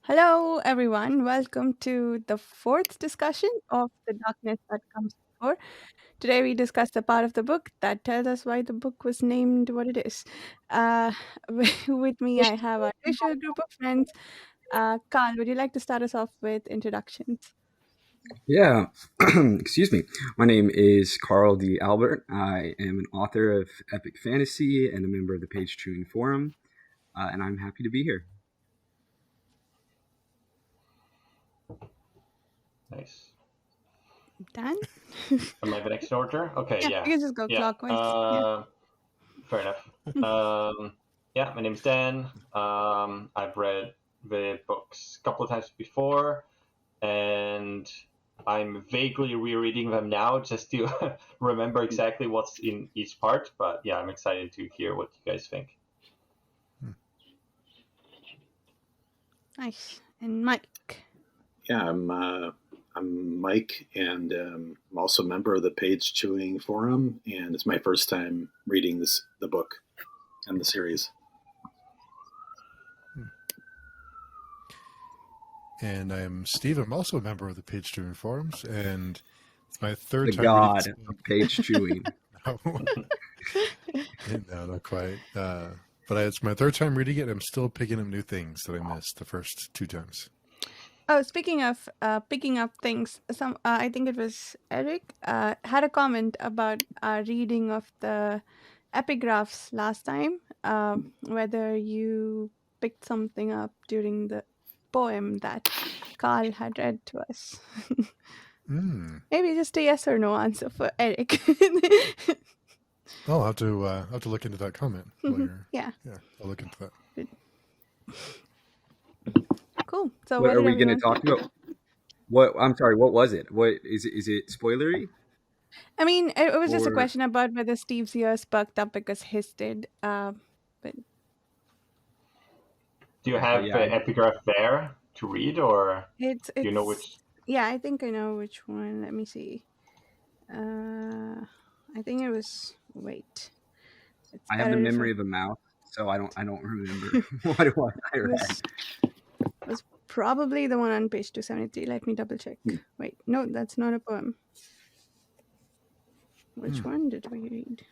Hello, everyone. Welcome to the fourth discussion of The Darkness That Comes Before. Today, we discuss the part of the book that tells us why the book was named what it is. Uh, with me, I have our usual group of friends. Carl, would you like to start us off with introductions? Yeah, excuse me. My name is Carl D. Albert. I am an author of epic fantasy and a member of the PageChewing forum, and I'm happy to be here. Nice. Dan? Am I the next order? Okay, Yeah, yeah. you can just go Yeah. clockwise. Yeah. Fair enough. Yeah, my name's Dan. I've read the books a couple of times before, and I'm vaguely rereading them now just to remember exactly what's in each part. But yeah, I'm excited to hear what you guys think. Nice. And Mike. Yeah, I'm Mike, and I'm also a member of the Page Chewing forum, and it's my first time reading the book and the series. And I'm Steve. I'm also a member of the PageChewing forums, and it's my third The time god reading. of PageChewing. No, not quite. But it's my third time reading it. I'm still picking up new things that I missed the first two times. Oh, speaking of picking up things, I think it was Eric had a comment about our reading of the epigraphs last time. Whether you picked something up during the poem that Carl had read to us. Maybe just a yes or no answer for Eric. I'll have to look into that comment. Yeah. I'll look into that. Cool. So What what are did we going to everyone talk about? What? I'm sorry. What was it? What is it? Is it spoilery? I mean, it was just a Or question about whether Steve's ears perked up because his did. But Do you okay, have yeah, the epigraph there to read, or do you know it's which? yeah, I think I know which one. Let me see. I think it was wait. It's I have the better if memory I of a mouse, so I don't remember what it was I it read. was probably the one on page 273. Let me double check. Wait, no, that's not a poem. Which one did we read?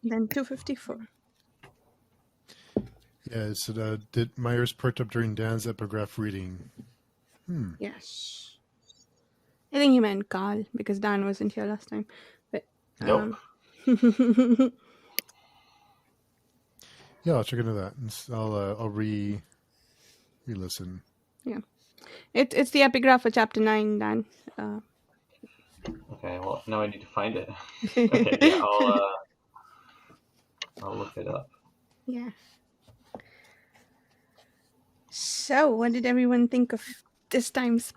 Then 254. Yeah, so did Myers perked up during Dan's epigraph reading? Yes. I think he meant Carl because Dan wasn't here last time. But Nope. Yeah, I'll check into that. And I'll re-listen. Yeah. It's the epigraph for chapter 9, Dan. Okay. Well, now I need to find it. Okay. Yeah. I'll look it up. Yeah. So, what did everyone think of this time's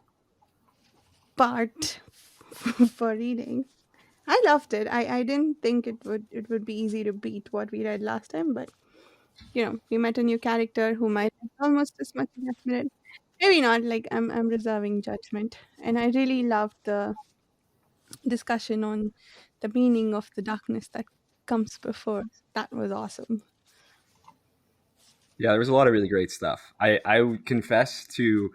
part for reading? I loved it. I didn't think it would be easy to beat what we read last time, but we met a new character who might have almost as much investment. Maybe not. Like I'm reserving judgment, and I really loved the discussion on the meaning of the darkness that comes before. That was awesome. Yeah, there was a lot of really great stuff. I would confess to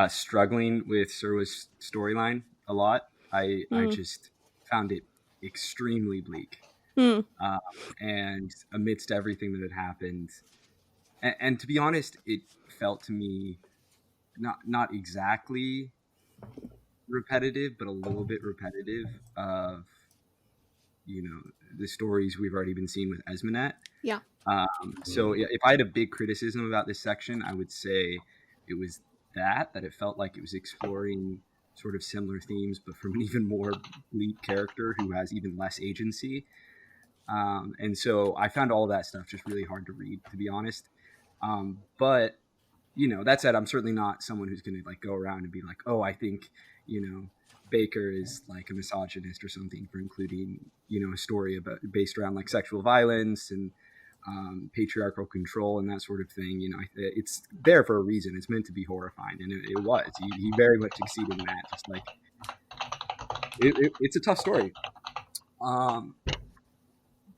struggling with Surwa's storyline a lot. I Mm. just found it extremely bleak. Mm. Um, and amidst everything that had happened, and to be honest, it felt to me not exactly repetitive, but a little bit repetitive of the stories we've already been seeing with Esmanet. Yeah. So yeah, if I had a big criticism about this section, I would say it was that it felt like it was exploring sort of similar themes, but from an even more bleak character who has even less agency. And so I found all of that stuff just really hard to read, to be honest. But that said, I'm certainly not someone who's going to like go around and be like, oh, I think Baker is like a misogynist or something for including a story about based around like sexual violence and patriarchal control and that sort of thing. It's there for a reason. It's meant to be horrifying, and it was. He very much succeeded in that. Just like it's a tough story.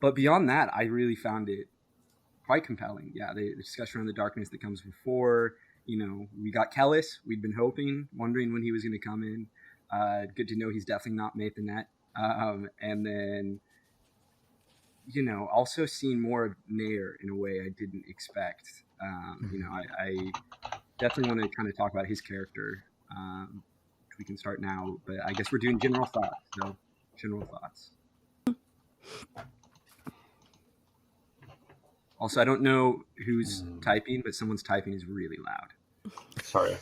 But beyond that, I really found it quite compelling. Yeah, the discussion around the darkness that comes before. We got Kellis. We'd been wondering when he was going to come in. Good to know he's definitely not Mathanet. And then, also seeing more of Nair in a way I didn't expect. I definitely want to kind of talk about his character. We can start now, but I guess we're doing general thoughts. So, general thoughts. Also, I don't know who's typing, but someone's typing is really loud. Sorry.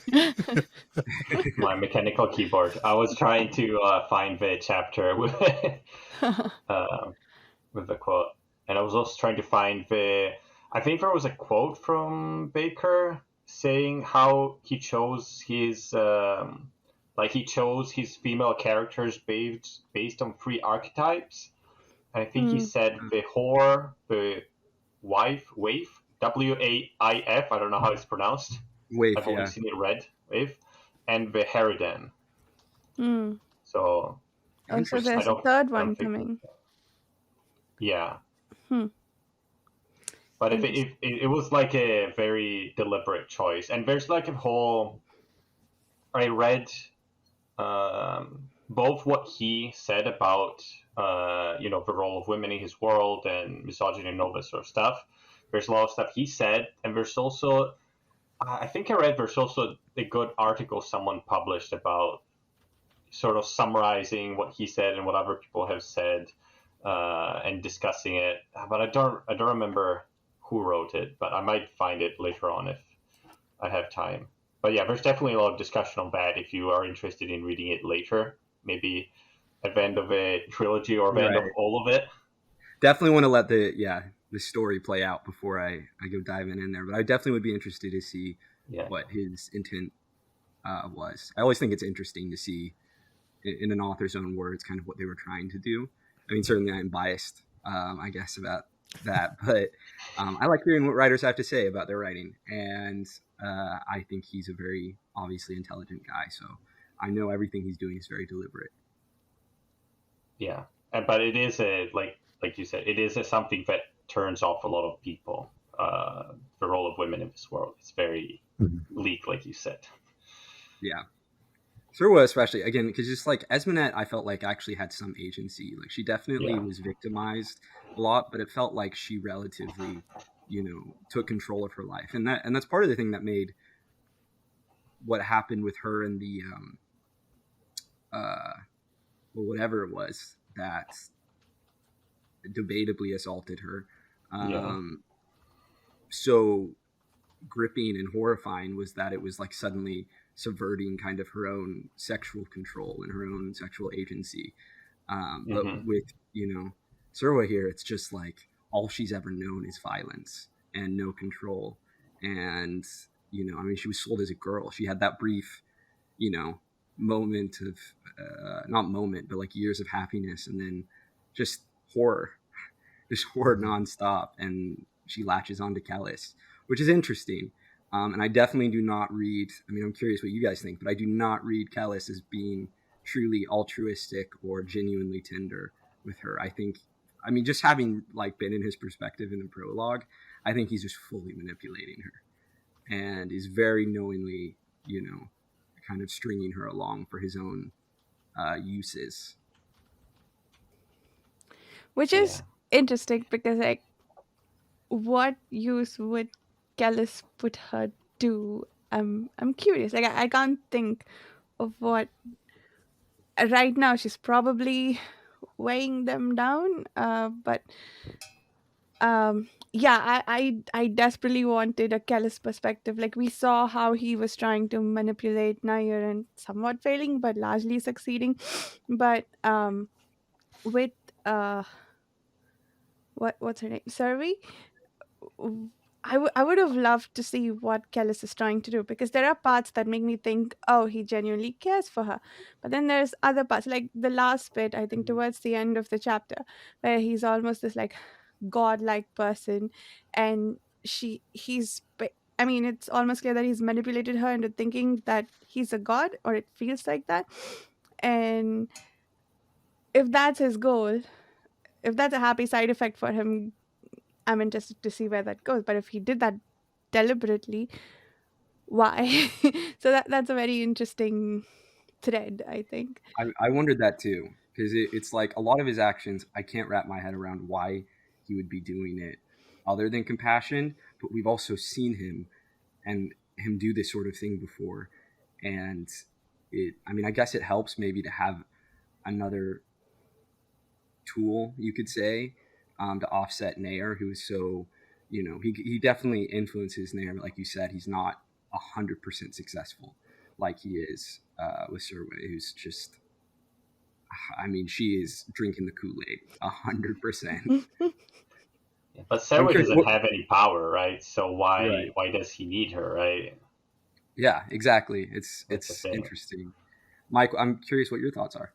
My mechanical keyboard. I was trying to find the chapter with the quote. And I was also trying to find I think there was a quote from Bakker saying how he chose his female characters based on 3 archetypes. And I think he said the whore, the waif, WAIF, I don't know how it's pronounced. Waif, I've only seen it read, waif, and the Harridan. So so there's a third one coming. Yeah. But if it was like a very deliberate choice, and there's like a whole. I read both what he said about the role of women in his world and misogyny and all this sort of stuff. There's a lot of stuff he said, and there's also, I think I read there's also a good article someone published about sort of summarizing what he said and what other people have said and discussing it. But I don't remember who wrote it, but I might find it later on if I have time. But yeah, there's definitely a lot of discussion on that if you are interested in reading it later, maybe at the end of a trilogy or the end of all of it. Definitely want to let the story play out before I go diving in there. But I definitely would be interested to see what his intent was. I always think it's interesting to see in an author's own words kind of what they were trying to do. I mean, certainly I'm biased, I guess, about that. But I like hearing what writers have to say about their writing. And I think he's a very obviously intelligent guy. So I know everything he's doing is very deliberate. Yeah. But it is like you said, it is something that turns off a lot of people. The role of women in this world. It's very bleak, like you said. Yeah. Thurwa especially, again, because just like Esmenet, I felt like actually had some agency. Like she definitely was victimized a lot, but it felt like she relatively, took control of her life. And that's part of the thing that made what happened with her and the whatever it was that debatably assaulted her. So gripping and horrifying was that it was like suddenly subverting kind of her own sexual control and her own sexual agency. But with, Surwa here, it's just like all she's ever known is violence and no control. And, she was sold as a girl. She had that brief, moment of, not moment, but like years of happiness and then just horror nonstop. And she latches onto Kellis, which is interesting. And I definitely do not read, I'm curious what you guys think, but I do not read Kellis as being truly altruistic or genuinely tender with her. Just having like been in his perspective in the prologue, I think he's just fully manipulating her and is very knowingly, kind of stringing her along for his own uses. Which is interesting because like, what use would Kellis put her do? I'm curious. Like I can't think of what. Right now, she's probably weighing them down. But I desperately wanted a Kellis perspective. Like we saw how he was trying to manipulate Nair and somewhat failing, but largely succeeding. But with what's her name, Survey. I would have loved to see what Kellis is trying to do because there are parts that make me think, oh, he genuinely cares for her. But then there's other parts, like the last bit, I think towards the end of the chapter, where he's almost this like godlike person and it's almost clear that he's manipulated her into thinking that he's a god, or it feels like that. And if that's his goal, if that's a happy side effect for him, I'm interested to see where that goes. But if he did that deliberately, why? So that's a very interesting thread, I think. I wondered that too, because it's like a lot of his actions, I can't wrap my head around why he would be doing it other than compassion. But we've also seen him do this sort of thing before, and I mean, I guess it helps maybe to have another tool, you could say, to offset Nair, who is so, he definitely influences Nair. Like you said, he's not 100% successful like he is with Surway, who's just, I mean, she is drinking the Kool-Aid 100%. Yeah, but I'm Serway curious. doesn't have any power, right? So Right. why does he need her, right? Yeah, exactly. That's the It's thing. interesting. Mike, I'm curious what your thoughts are.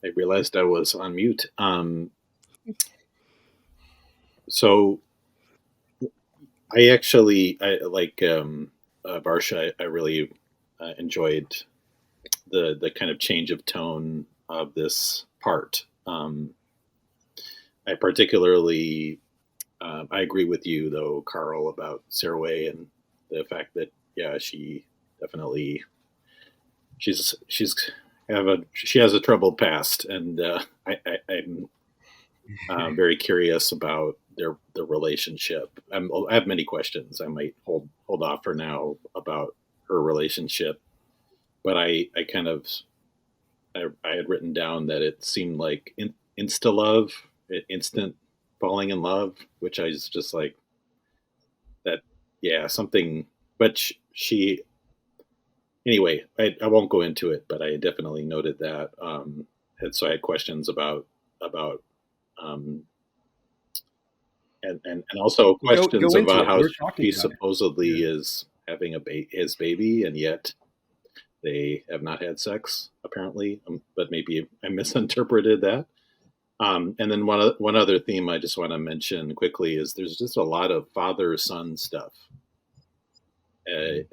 I realized I was on mute. So I like Varsha. I really enjoyed the kind of change of tone of this part. I particularly I agree with you though, Carl, about Sarahway and the fact that she definitely she has a troubled past, and I'm very curious about the relationship. I have many questions. I might hold off for now about her relationship, but I kind of I had written down that it seemed like insta love, instant falling in love, which I was just like that. Yeah, something. But she anyway. I won't go into it, but I definitely noted that. And so I had questions about um, and also questions Go into about it. how We're talking she about it. supposedly Yeah. is having his baby, and yet they have not had sex apparently. But maybe I misinterpreted that. And then one other theme I just want to mention quickly is there's just a lot of father son stuff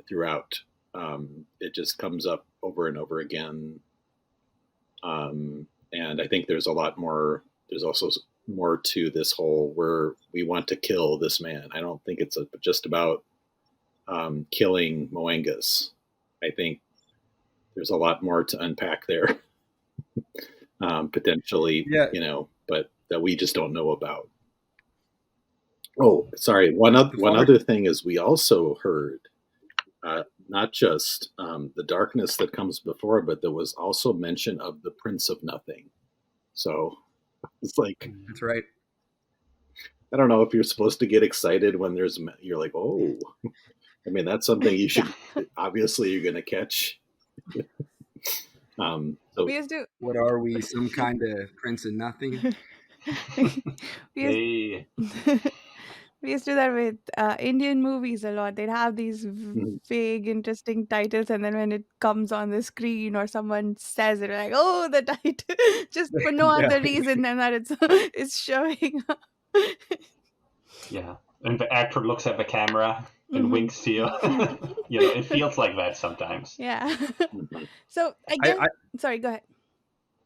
throughout. It just comes up over and over again, and I think there's a lot more. There's also more to this whole where we want to kill this man. I don't think it's just about killing Moengus. I think there's a lot more to unpack there, potentially, Yeah. but that we just don't know about. Oh, sorry. One Father. other thing is we also heard not just the darkness that comes before, but there was also mention of the Prince of Nothing. So it's like, That's right. I don't know if you're supposed to get excited when you're like, oh, I mean, that's something you should, obviously you're going to catch. So We used to What are we? Some kind of Prince of Nothing? we used Hey, we used to do that with Indian movies a lot. They'd have these mhm. vague, interesting titles, and then when it comes on the screen or someone says it, we're like, "Oh, the title!" Just for no Yeah. other reason than that it's showing up. yeah. And the actor looks at the camera and Hmm. winks to you. It feels like that sometimes. Yeah. Mhm. So I I, guess. I Sorry. Go ahead.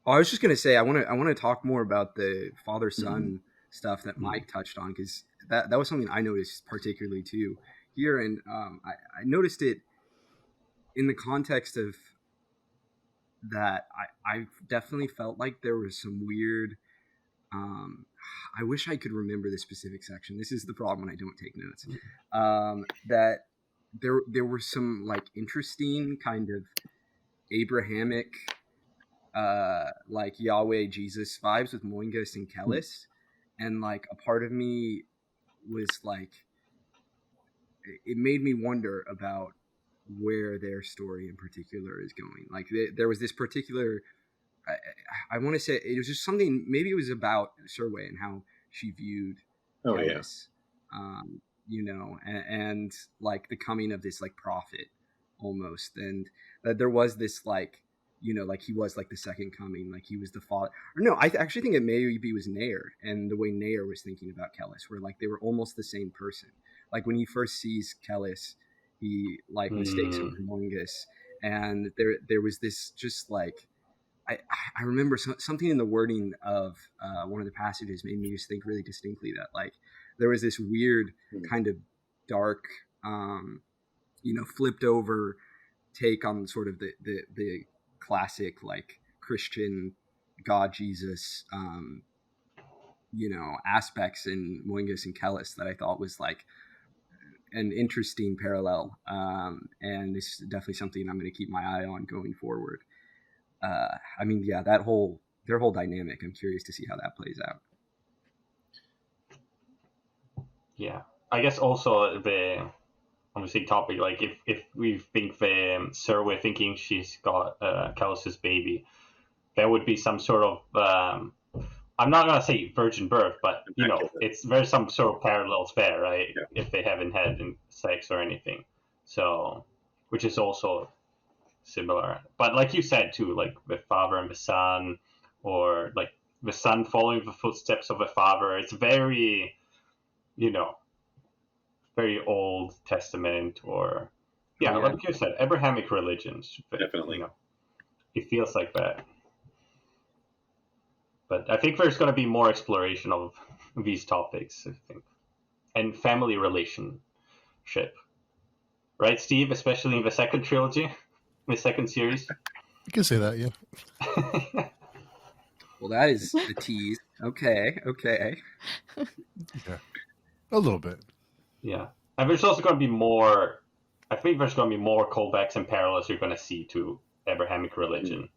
I was just gonna say I want to talk more about the father Mhm. son stuff that Mhm. Mike touched on, because that was something I noticed particularly too here, and I noticed it in the context of that. I definitely felt like there was some weird. Um, I wish I could remember the specific section. This is the problem when I don't take notes. That there were some like interesting kind of Abrahamic like Yahweh Jesus vibes with Moingus and Kellis, and like a part of me was like, it made me wonder about where their story in particular is going. Like there was this particular, I want to say it was just something. Maybe it was about Surway and how she viewed Oh yeah. Kellis, and like the coming of this like prophet almost, and that there was this like, like he was like the second coming, like he was the father. Or no, I actually think it maybe was Nair and the way Nair was thinking about Kellis, where like they were almost the same person. Like when he first sees Kellis, he like mistakes him Hmm. for Mongus, and there was this just like I remember something in the wording of one of the passages made me just think really distinctly that like there was this weird kind of dark, flipped over take on sort of the classic like Christian God Jesus, aspects in Moingus and Kellis that I thought was like an interesting parallel, and it's definitely something I'm going to keep my eye on going forward. Their whole dynamic, I'm curious to see how that plays out. Yeah, I guess also the obviously topic, like if we think we're thinking she's got Callus's baby, there would be some sort of I'm not gonna say virgin birth, but there's some sort of parallels there, right? Yeah. If they haven't had sex or anything, so which is also similar. But like you said too, like the father and the son, or like the son following the footsteps of the father, it's very, very Old Testament, or like you said, Abrahamic religions. Definitely. It feels like that. But I think there's going to be more exploration of these topics, I think, and family relationship, right, Steve? Especially in the second trilogy, the second series. You can say that, yeah. Well, that is a tease. Okay. Yeah, a little bit. Yeah, and there's also going to be more. I think there's going to be more callbacks and parallels you're going to see to Abrahamic religion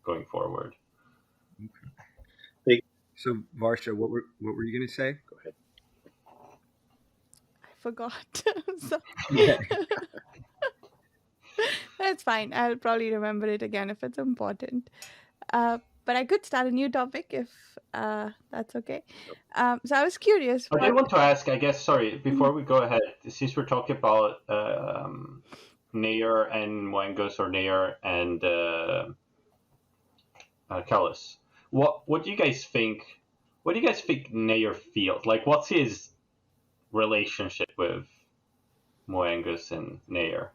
going forward. Okay. So, Varsha, what were you going to say? Go ahead. I forgot. So, Yeah. that's fine. I'll probably remember it again if it's important. But I could start a new topic if that's okay. So I was curious. I did want to ask, I guess, sorry, before we go ahead, since we're talking about Nair and Moengus, or Nair and Kellis, what do you guys think? What do you guys think Nair feels like? What's his relationship with Moengus and Nair?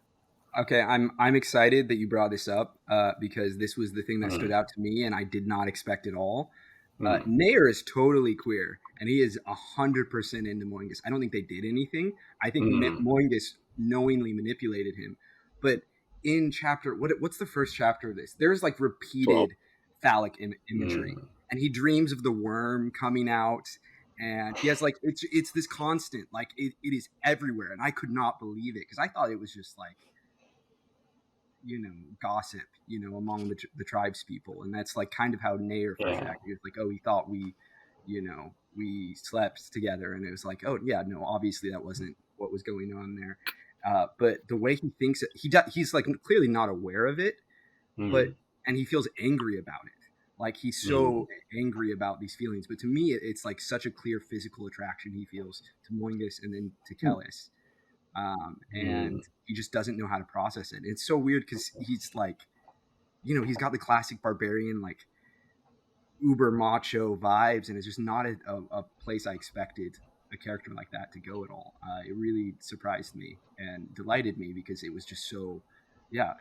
Okay, I'm excited that you brought this up because this was the thing that stood out to me, and I did not expect it all. Nair is totally queer, and he is 100% into Moengus. I don't think they did anything. I think Moengus knowingly manipulated him. But in chapter, what's the first chapter of this? There's like repeated phallic imagery, and he dreams of the worm coming out, and he has like it's this constant, like it is everywhere, and I could not believe it because I thought it was just like gossip, among the tribes people, and that's like kind of how Nair first acted. It's like, oh, he thought we slept together, and it was like, oh yeah, no, obviously that wasn't what was going on there. But the way he thinks he's like clearly not aware of it, and he feels angry about it. Like he's so angry about these feelings. But to me, it's like such a clear physical attraction he feels to Moengus and then to Kellis. And he just doesn't know how to process it. It's so weird because he's like, he's got the classic barbarian, like uber macho vibes, and it's just not a place I expected a character like that to go at all. It really surprised me and delighted me because it was just so,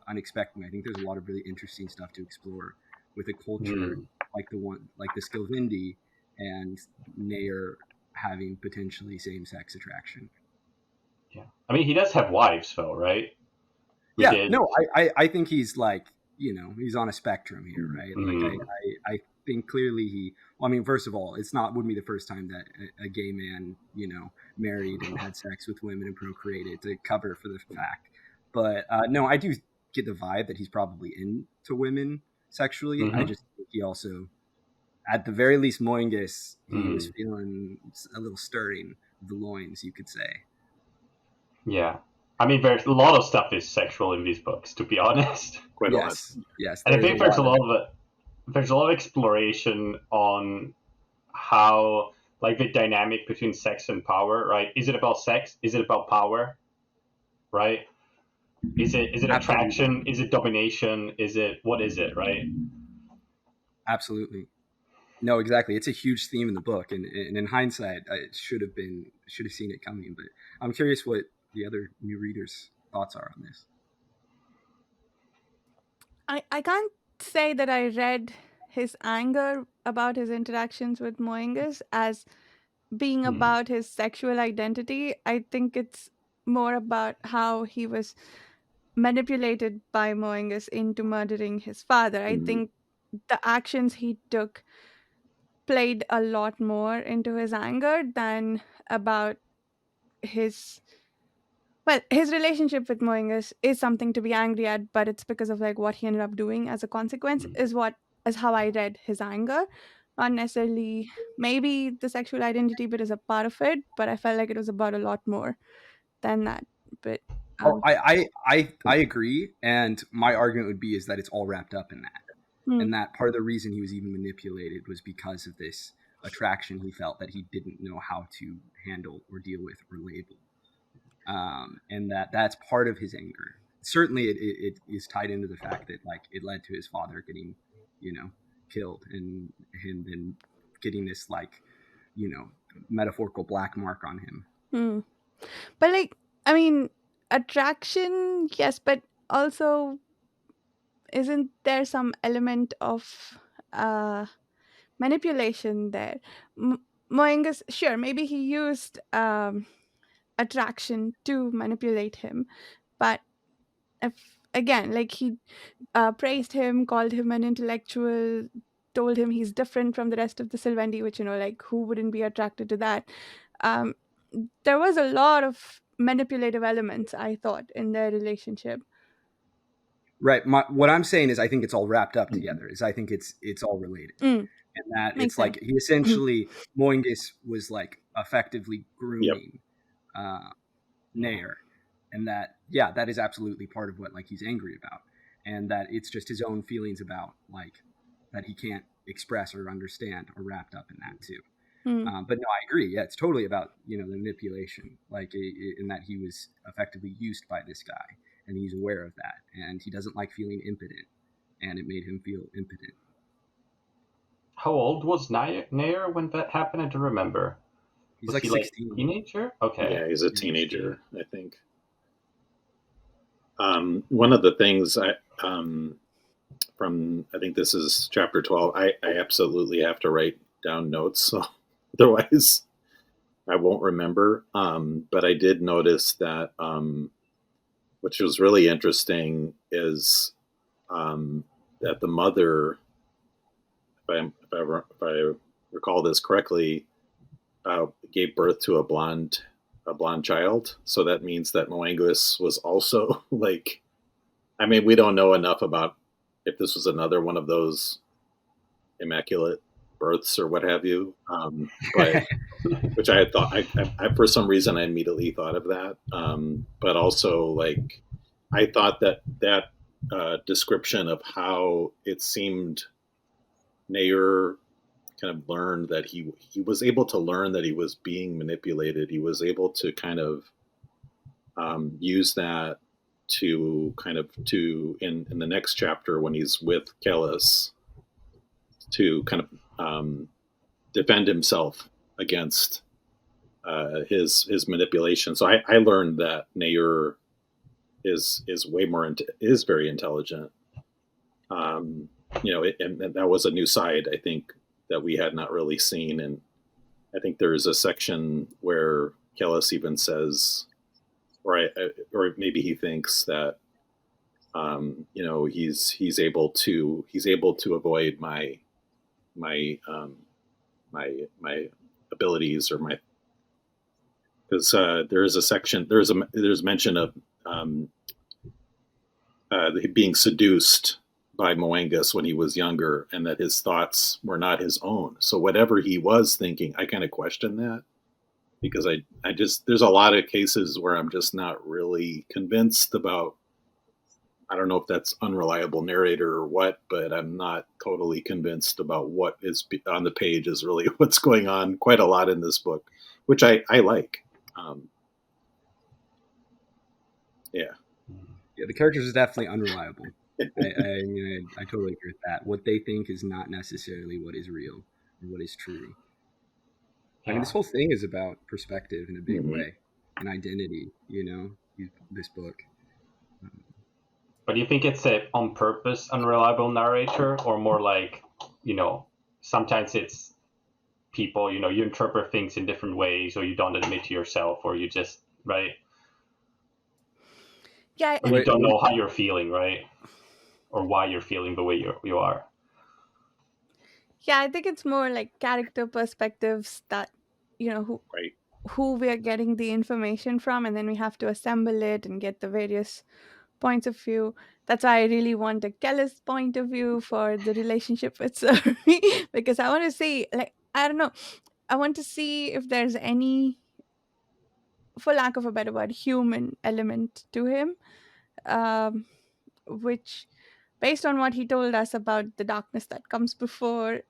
unexpected. I think there's a lot of really interesting stuff to explore with a culture like the Skilvindi and Nair having potentially same-sex attraction. Yeah, I mean, he does have wives, though, right? I think he's like, he's on a spectrum here, right? Like, I think clearly first of all, wouldn't be the first time that a gay man, married and had sex with women and procreated to cover for the fact. But no, I do get the vibe that he's probably into women sexually. I just think he also, at the very least, Moengus, he was feeling a little stirring of the loins, you could say. Yeah. I mean, there's a lot of stuff is sexual in these books, to be honest. Quite a lot. Yes. And I think there's a lot of exploration on how, like, the dynamic between sex and power, right? Is it about sex? Is it about power? Right? Is it attraction? Is it domination? What is it, right? Absolutely. No, exactly. It's a huge theme in the book, and in hindsight, I should have seen it coming. But I'm curious what the other new readers' thoughts are on this. I can't say that I read his anger about his interactions with Moingus as being Hmm. about his sexual identity. I think it's more about how he was manipulated by Moingus into murdering his father. I Mhm. think the actions he took played a lot more into his anger than about his his relationship with Moingus is something to be angry at, but it's because of like what he ended up doing as a consequence Hmm. is how I read his anger. Not necessarily maybe the sexual identity bit is a part of it, but I felt like it was about a lot more than that. But Oh, um I agree, and my argument would be is that it's all wrapped up in that, mm, and that part of the reason he was even manipulated was because of this attraction he felt that he didn't know how to handle or deal with or label, and that's part of his anger. Certainly, it is tied into the fact that like it led to his father getting, you know, killed, and him then getting this like, you know, metaphorical black mark on him. mm. But like I mean attraction, yes, but also isn't there some element of uh manipulation there? Moingus, sure, maybe he used attraction to manipulate him, but if again, like he praised him, called him an intellectual, told him he's different from the rest of the Sylvendi, which like who wouldn't be attracted to that? Um, there was a lot of manipulative elements, I thought, in their relationship. Right. What I'm saying is, I think it's all wrapped up Mhm. together. Is I think it's all related, Mm, and that makes it's sense. like he essentially Moingus was like effectively Yep. grooming uh, Nair, and that yeah, that is absolutely part of what like he's angry about, and that it's just his own feelings about like that he can't express or understand are wrapped up in that too. Mm, But no, I agree. Yeah, it's totally about the manipulation, like in that he was effectively used by this guy, and he's aware of that, and he doesn't like feeling impotent, and it made him feel impotent. How old was Nair when that happened? I don't remember. He's Was like he like 16. teenager? Okay. Yeah, he's a 16. teenager, I think. One of the things from I think this is chapter 12. I absolutely have to write down notes, so otherwise I won't remember. But I did notice that, which was really interesting, is that the mother, if I recall this correctly, gave birth to a blonde child. So that means that Moangus was also like, I mean, we don't know enough about if this was another one of those immaculate births or what have you. But which I had thought, for some reason, I immediately thought of that. But also, like, I thought that description of how it seemed Nair kind of learned that he was able to learn that he was being manipulated. He was able to kind of use that to kind of to in the next chapter when he's with Kellis to kind of defend himself against his manipulation. So I learned that Nair is way more is very intelligent. Um, and that was a new side I think that we had not really seen. And I think there is a section where Kellis even says, or maybe he thinks that he's able to avoid my my abilities or my because there is a section there's mention of um, being seduced by Moangus when he was younger, and that his thoughts were not his own. So whatever he was thinking, I kind of question that because I just there's a lot of cases where I'm just not really convinced about. I don't know if that's unreliable narrator or what, but I'm not totally convinced about what is on the page is really what's going on. Quite a lot in this book, which I like. Um, yeah. Yeah, the characters is definitely unreliable. I totally agree with that. What they think is not necessarily what is real or what is true. I mean, Yeah. this whole thing is about perspective in a big Mhm. way and identity. This book. But do you think it's a on purpose unreliable narrator, or more like, sometimes it's people, you interpret things in different ways, or you don't admit to yourself, or you just, right? Yeah, Or you don't know how you're feeling, right? Or why you're feeling the way you are. yeah, I think it's more like character perspectives that, who Right. we are getting the information from, and then we have to assemble it and get the various points of view. That's why I really want a Kellis point of view for the relationship with Surrey because I want to see, like, I don't know, I want to see if there's any, for lack of a better word, human element to him, um, which, based on what he told us about the darkness that comes before,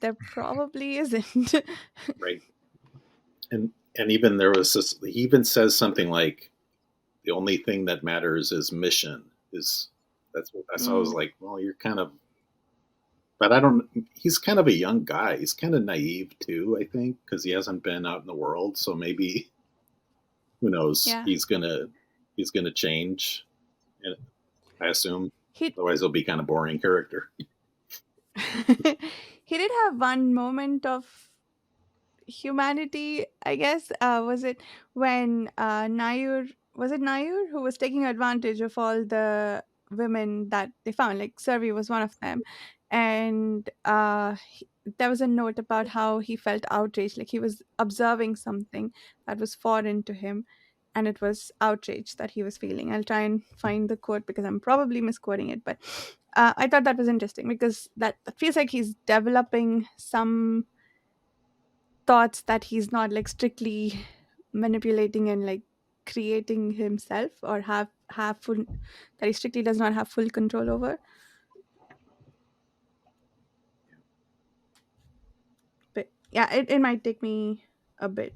there probably isn't. Right. And even there was this. He even says something like, "The only thing that matters is mission." That's I was Mm, like, well, you're kind of. But I don't. He's kind of a young guy. He's kind of naive too. I think because he hasn't been out in the world, so maybe who knows? yeah, He's gonna change. And I assume. he Otherwise, he'll be kind of boring character. he did have one moment of humanity, I guess. Was it when Nayur, was it Nayur who was taking advantage of all the women that they found? Like Survey was one of them, and there was a note about how he felt outraged, like he was observing something that was foreign to him, and it was outrage that he was feeling. I'll try and find the quote because I'm probably misquoting it, but I thought that was interesting because that feels like he's developing some thoughts that he's not like strictly manipulating and like creating himself, or have full, that he strictly does not have full control over. But yeah, it might take me a bit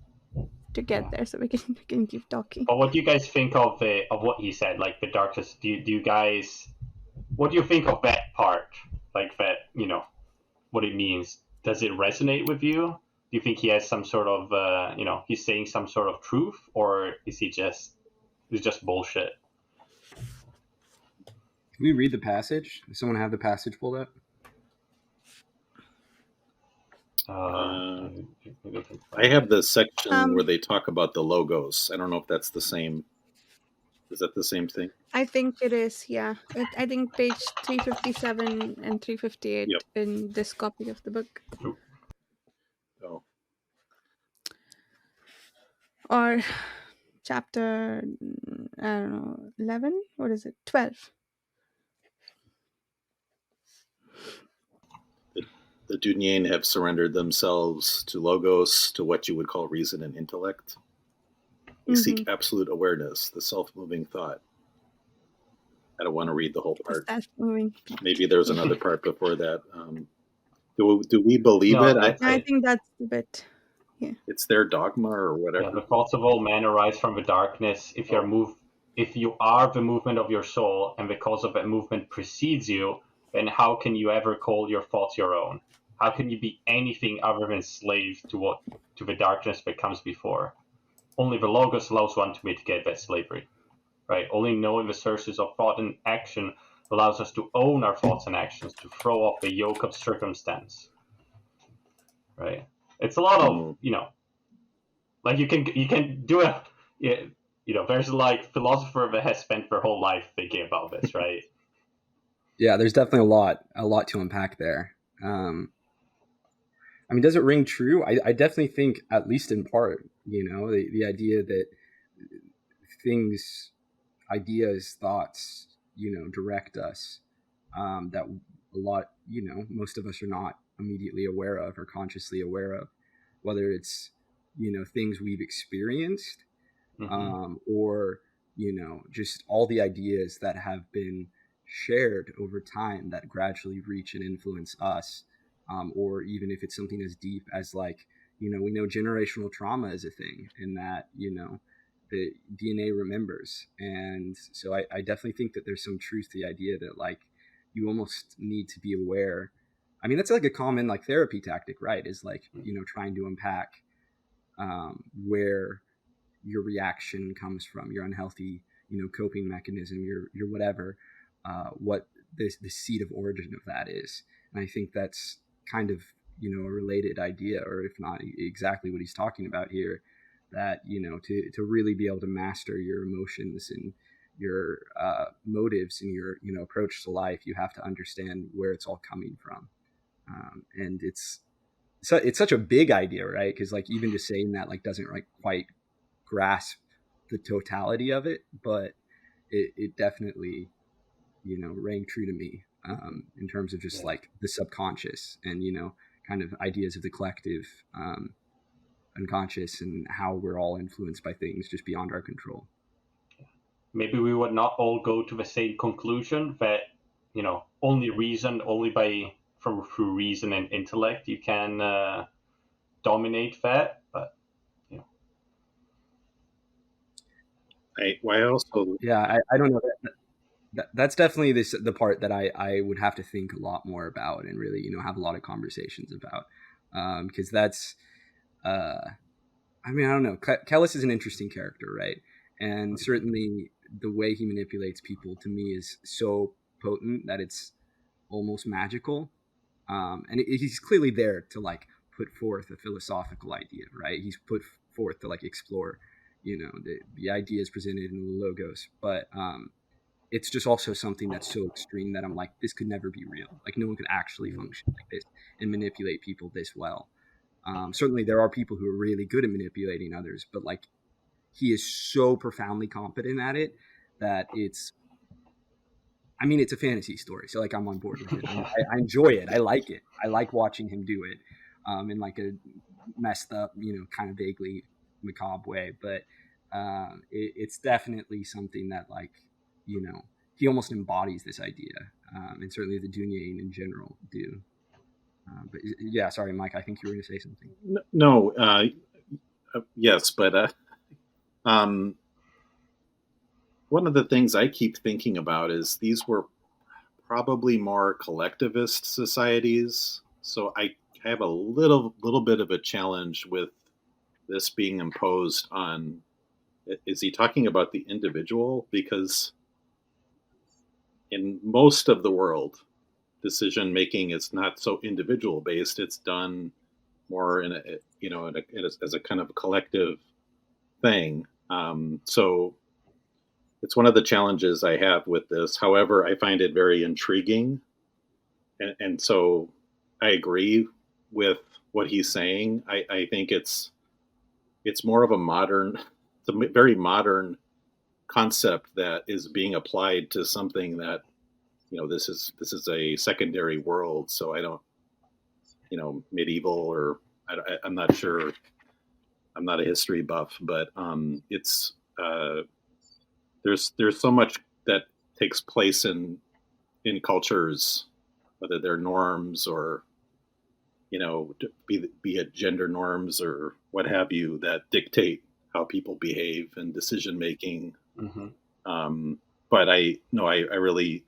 to get Yeah. there, so we can we can keep talking. But what do you guys think of what he said, like the darkness? Do you guys, what do you think of that part? Like that, what it means. Does it resonate with you? Do you think he has some sort of, he's saying some sort of truth, or is it's just bullshit? Can we read the passage? Does someone have the passage pulled up? Uh, I have the section where um they talk about the logos. I don't know if that's the same. Is that the same thing? I think it is, yeah. I think page 357 and Yep. 358 in this copy of the book, Oh, or chapter, I don't know, 11, what is it, 12. the Dunyan have surrendered themselves to logos, to what you would call reason and intellect. They seek absolute awareness, the self-moving thought. I don't want to read the whole The part. self-moving. Maybe there's another part before that. Do we believe No, it? that's I it. think that's a bit, yeah. It's their dogma or Yeah, whatever. the thoughts of all men arise from the darkness. If you are the movement of your soul, and the cause of that movement precedes you, then how can you ever call your thoughts your own? How can you be anything other than slave to the darkness that comes before? Only the logos allows one to mitigate that slavery, right? Only knowing the sources of thought and action allows us to own our thoughts and actions, to throw off the yoke of circumstance, right? It's a lot of, Mm, like you can do a, yeah, there's like philosopher that has spent their whole life thinking about this, right? Yeah, there's definitely a lot to unpack there. I mean, does it ring true? I definitely think, at least in part, the idea that things, ideas, thoughts, direct us, that a lot, most of us are not immediately aware of or consciously aware of, whether it's, things we've experienced, or, just all the ideas that have been shared over time that gradually reach and influence us. Or even if it's something as deep as, like, we know generational trauma is a thing, and that, the DNA remembers. And so I definitely think that there's some truth to the idea that, like, you almost need to be aware. I mean, that's like a common, like, therapy tactic, right? Is like, trying to unpack where your reaction comes from, your unhealthy, coping mechanism, your whatever, what the seed of origin of that is. And I think that's kind of, a related idea, or if not exactly what he's talking about here, that, to really be able to master your emotions and your motives and your, approach to life, you have to understand where it's all coming from. And it's such a big idea, right? Because like even just saying that like doesn't like quite grasp the totality of it, but it definitely rang true to me, in terms of just like the subconscious and kind of ideas of the collective, unconscious, and how we're all influenced by things just beyond our control. Maybe we would not all go to the same conclusion that only through reason and intellect you can dominate that, but I also I don't know that's definitely the part that I would have to think a lot more about and really have a lot of conversations about, because that's I don't know, Kellis is an interesting character, right? And certainly the way he manipulates people to me is so potent that it's almost magical, and he's clearly there to like put forth a philosophical idea, right? He's put forth to like explore the ideas presented in the logos, but it's just also something that's so extreme that I'm like, this could never be real. Like no one could actually function like this and manipulate people this well. Certainly there are people who are really good at manipulating others, but like he is so profoundly competent at it that it's a fantasy story. So like I'm on board with it. I enjoy it. I like it. I like watching him do it, in like a messed up, kind of vaguely macabre way. But it's definitely something that like, he almost embodies this idea, and certainly the Dunyain in general do. But yeah, sorry, Mike. I think you were going to say something. no, yes, but one of the things I keep thinking about is these were probably more collectivist societies, so I have a little bit of a challenge with this being imposed on. Is he talking about the individual? Because in most of the world, decision making is not so individual based. It's done more in as a kind of collective thing. So it's one of the challenges I have with this. However, I find it very intriguing, and so I agree with what he's saying. I think it's more of it's a very modern concept that is being applied to something that this is a secondary world. So I don't medieval, or I'm not sure. I'm not a history buff, but it's there's so much that takes place in cultures, whether they're norms or be it gender norms or what have you, that dictate how people behave and decision making. Mm-hmm. But I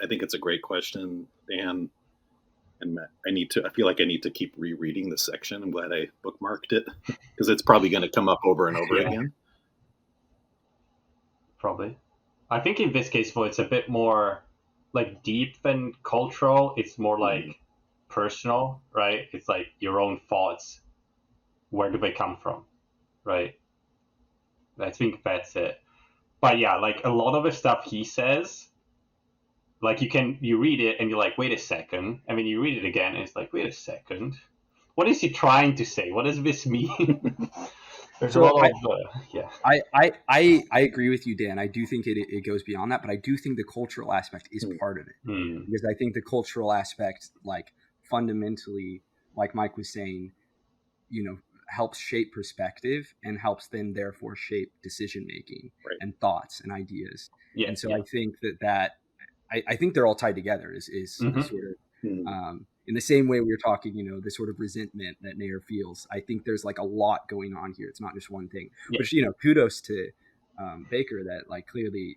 think it's a great question, Dan, and I feel like I need to keep rereading this section. I'm glad I bookmarked it because it's probably going to come up over and over again. Probably. I think in this case, though, it's a bit more like deep than cultural. It's more like personal, right? It's like your own thoughts. Where do they come from, right? I think that's it. But yeah, like a lot of the stuff he says, like you read it and you're like, wait a second, and then you read it again and it's like, wait a second, what is he trying to say? What does this mean? There's a lot of yeah. I agree with you, Dan. I do think it goes beyond that, but I do think the cultural aspect is part of it, because I think the cultural aspect, like fundamentally, like Mike was saying, helps shape perspective and helps then therefore shape decision making and thoughts and ideas. Yeah, and so I think that I think they're all tied together. Is sort of in the same way we were talking, the sort of resentment that Nair feels. I think there's like a lot going on here. It's not just one thing. Yeah. Which kudos to Bakker, that like clearly,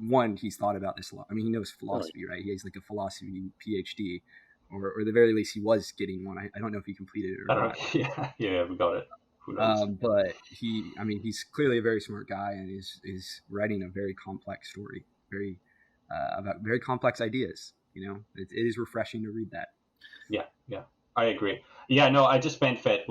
one, he's thought about this a lot. I mean, he knows philosophy, right? He has like a philosophy PhD, or at the very least, he was getting one. I don't know if he completed it or not. Yeah, we got it. who knows? But he's clearly a very smart guy and is writing a very complex story, very about very complex ideas. It is refreshing to read that. Yeah, I agree. Yeah, no, I just meant that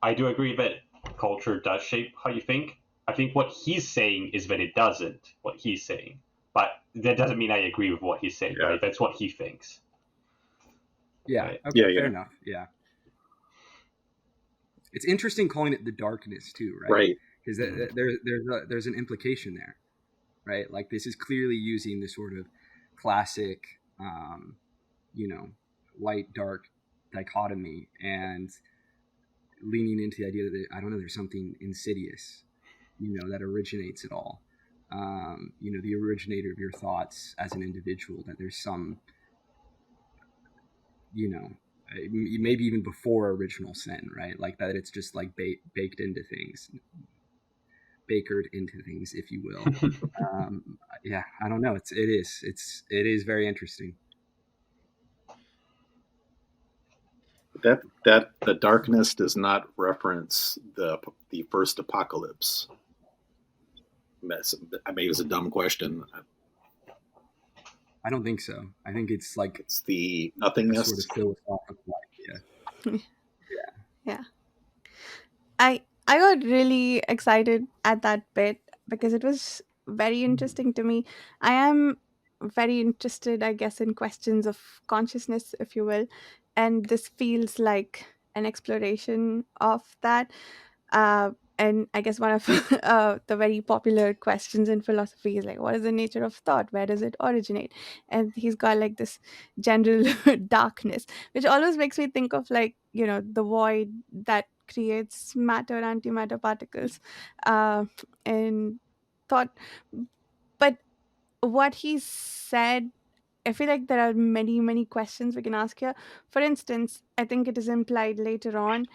I do agree that culture does shape how you think. I think what he's saying is that it doesn't. What he's saying, but that doesn't mean I agree with what he's saying. Yeah. Right? That's what he thinks. Yeah. Right. Okay. Fair enough. Yeah. It's interesting calling it the darkness too, right? Right. Because there's an implication there, right? Like this is clearly using the sort of classic, light dark dichotomy and leaning into the idea that there's something insidious, that originates it all. The originator of your thoughts as an individual, that there's some, maybe even before original sin, right? Like that it's just like baked into things, bakered into things, if you will. Yeah, I don't know. It is very interesting. That the darkness does not reference the first apocalypse. I mean, it was a dumb question. I don't think so. I think it's like It's the nothingness. Sort of philosophical idea. Yeah. I got really excited at that bit because it was very interesting to me. I am very interested, I guess, in questions of consciousness, if you will, and this feels like an exploration of that. And I guess one of the very popular questions in philosophy is like, what is the nature of thought? Where does it originate? And he's got like this general darkness, which always makes me think of like, the void that creates matter, antimatter particles, uh, and thought. But what he said, I feel like there are many, many questions we can ask here. For instance, I think it is implied later on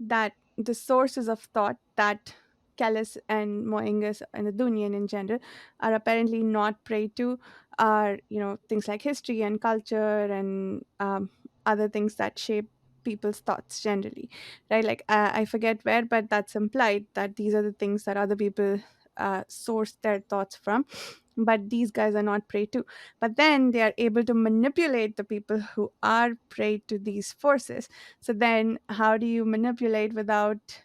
that the sources of thought that Kellis and Moengus and the Dunyan in general are apparently not prey to are, things like history and culture and other things that shape people's thoughts generally, right? Like I forget where, but that's implied that these are the things that other people source their thoughts from, but these guys are not prey to. But then they are able to manipulate the people who are prey to these forces. So then how do you manipulate without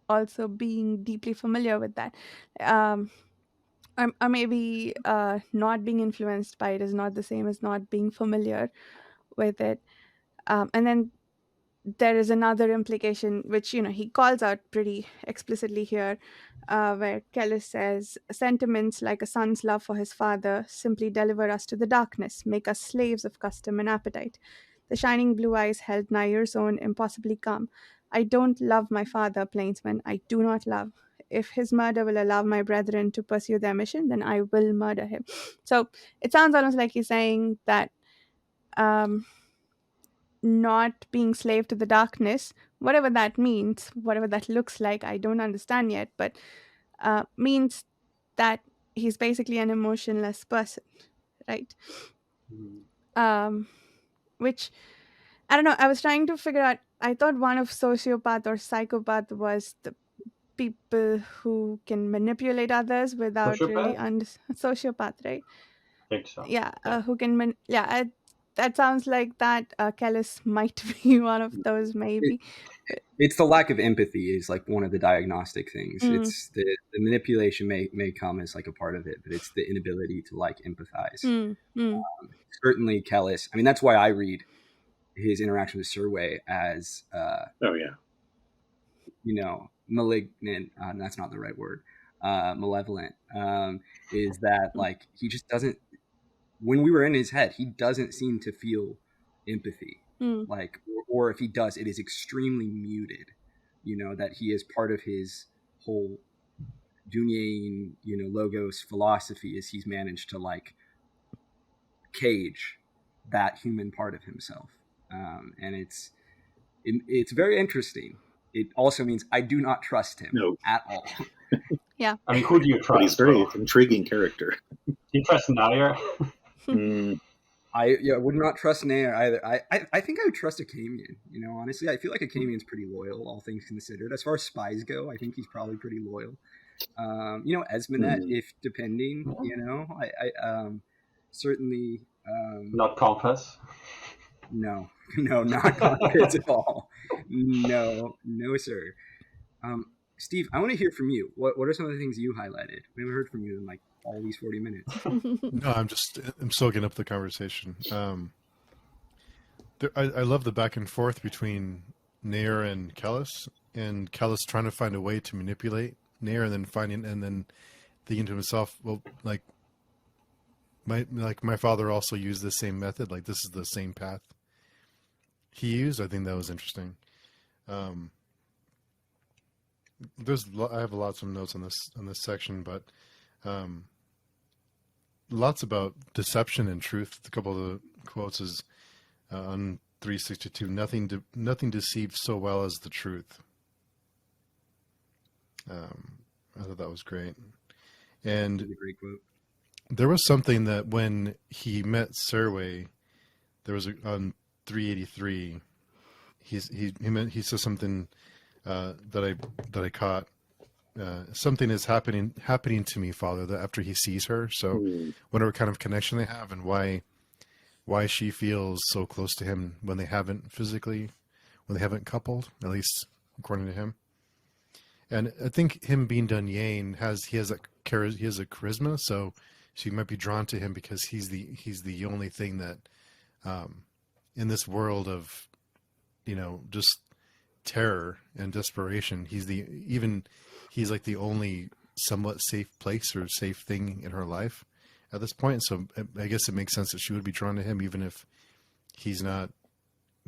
also being deeply familiar with that? um, or maybe not being influenced by it is not the same as not being familiar with it. And then there is another implication which he calls out pretty explicitly here, where Kelly says sentiments like a son's love for his father simply deliver us to the darkness, make us slaves of custom and appetite. The shining blue eyes held Nair's own impossibly calm. I don't love my father, plainsman. I do not love. If his murder will allow my brethren to pursue their mission, then I will murder him. So it sounds almost like he's saying that um, not being slave to the darkness, whatever that means, whatever that looks like, I don't understand yet, but means that he's basically an emotionless person, right? Which, I don't know, I was trying to figure out. I thought one of sociopath or psychopath was the people who can manipulate others without really Sociopath? sociopath, right? I think so. Yeah, Yeah. who can that sounds like that Kellis might be one of those, maybe. It's the lack of empathy is like one of the diagnostic things. Mm. It's the manipulation may come as like a part of it, but it's the inability to like empathize. Mm. Certainly Kellis. I mean, that's why I read his interaction with Surway as Oh yeah. Malignant. That's not the right word. Malevolent. Is that like he just doesn't, when we were in his head, he doesn't seem to feel empathy. Mm. Like, or if he does, it is extremely muted. That he is part of his whole Dunyan, logos philosophy is he's managed to like cage that human part of himself, and it's very interesting. It also means I do not trust him at all. Yeah. I mean, who do you trust? But he's very intriguing character. Do you trust Nair? I would not trust Nair either. I think I would trust a Camion. Honestly, I feel like a Camion's pretty loyal, all things considered. As far as spies go, I think he's probably pretty loyal. Esminet, Hmm. if depending, certainly, Not Compass. no, no, not confidence at all. No, no, sir. Steve, I want to hear from you. What are some of the things you highlighted? We haven't heard from you in like all these 40 minutes. No, I'm soaking up the conversation. I love the back and forth between Nair and Kellis, and Kellis trying to find a way to manipulate Nair, and then thinking to himself, well, like my father also used the same method. Like this is the same path he used. I think that was interesting. I have lots of notes on this section, but lots about deception and truth. A couple of the quotes is on 362. Nothing deceived so well as the truth. I thought that was great. And That's a great quote. there was something that when he met Serway, there was on 383. He says something that I caught. Something is happening to me, Father, that after he sees her. So whatever kind of connection they have, and why she feels so close to him when they haven't coupled, at least according to him. And I think him being Dunyain he has a charisma, so she might be drawn to him because he's the only thing that in this world of just terror and desperation, he's like the only somewhat safe place or safe thing in her life at this point. So I guess it makes sense that she would be drawn to him, even if he's not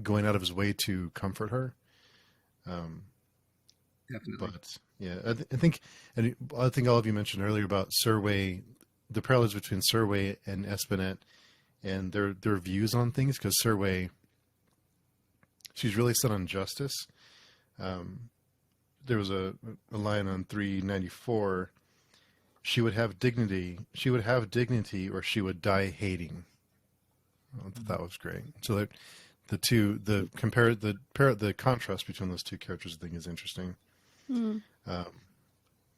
going out of his way to comfort her. Definitely. But yeah, I think all of you mentioned earlier about Serway, the parallels between Serway and Espinet and their views on things, because Serway, she's really set on justice. There was a line on 394. She would have dignity, or she would die hating. That was great. So the contrast between those two characters, I think, is interesting. But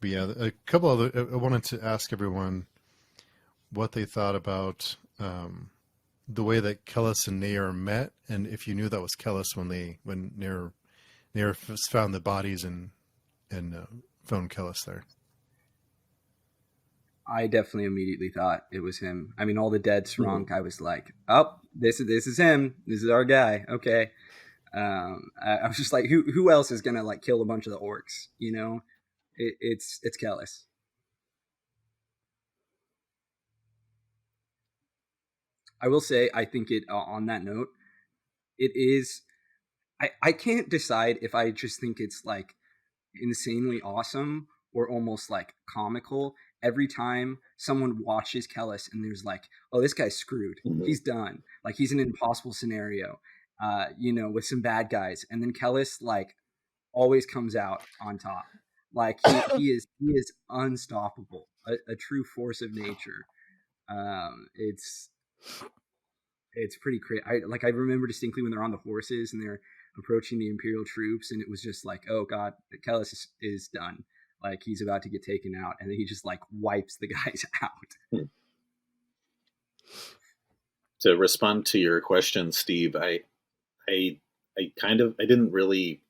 yeah, a couple other. I wanted to ask everyone what they thought about the way that Kellis and Nair met, and if you knew that was Kellis when Nair found the bodies and found Kellis there. I definitely immediately thought it was him. I mean, all the dead srunk. I was like, "Oh, this is him. This is our guy." Okay. I was just like, who else is gonna like kill a bunch of the orcs? It's Kellis. I will say, I think it on that note, it is. I can't decide if I just think it's like insanely awesome or almost like comical every time someone watches Kellis and there's like, oh, this guy's screwed. He's done. Like he's in an impossible scenario, with some bad guys. And then Kellis like always comes out on top. Like he is unstoppable, a true force of nature. It's pretty crazy. I remember distinctly when they're on the horses and they're approaching the Imperial troops, and it was just like, oh god, Kellis is done. Like he's about to get taken out, and then he just like wipes the guys out. To respond to your question, Steve, I didn't really.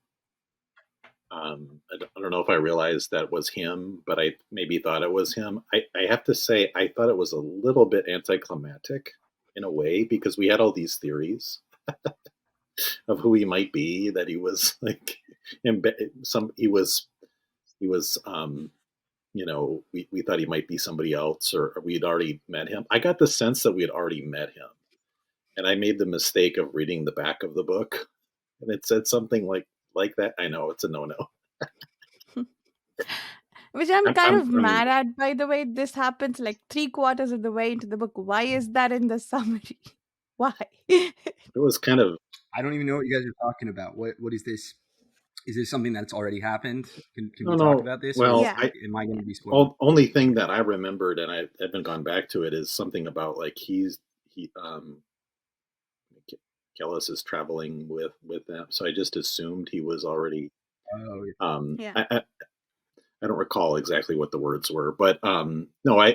I don't know if I realized that was him, but I maybe thought it was him. I have to say, I thought it was a little bit anticlimactic in a way, because we had all these theories of who he might be, that he was like we thought he might be somebody else, or we'd already met him. I got the sense that we had already met him, and I made the mistake of reading the back of the book, and it said something like that. I know it's a no-no. Which I'm kind of mad at, by the way. This happens like 3/4 of the way into the book. Why is that in the summary? Why? It was kind of. I don't even know what you guys are talking about. What is this? Is this something that's already happened? Can we talk about this? Well, Yeah. am I going to be spoiled? Only thing that I remembered, and I haven't gone back to it, is something about like he Kellis is traveling with them. So I just assumed he was already. Oh, Yeah. I don't recall exactly what the words were, but no,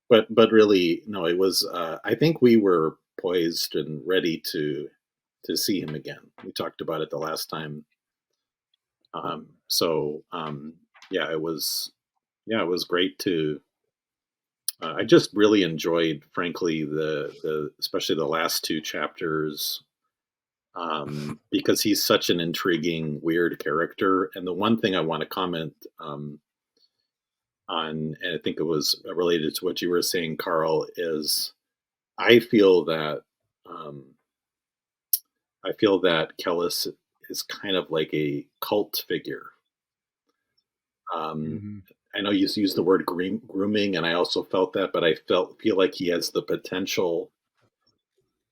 but really, no, it was. I think we were poised and ready to see him again. We talked about it the last time. So yeah, it was. Yeah, it was great to. I just really enjoyed, frankly, the especially the last two chapters, because he's such an intriguing, weird character. And the one thing I want to comment on, and I think it was related to what you were saying, Carl, is I feel that um, Kellis is kind of like a cult figure. mm-hmm. I know you used the word grooming, and I also felt that, but I feel like he has the potential.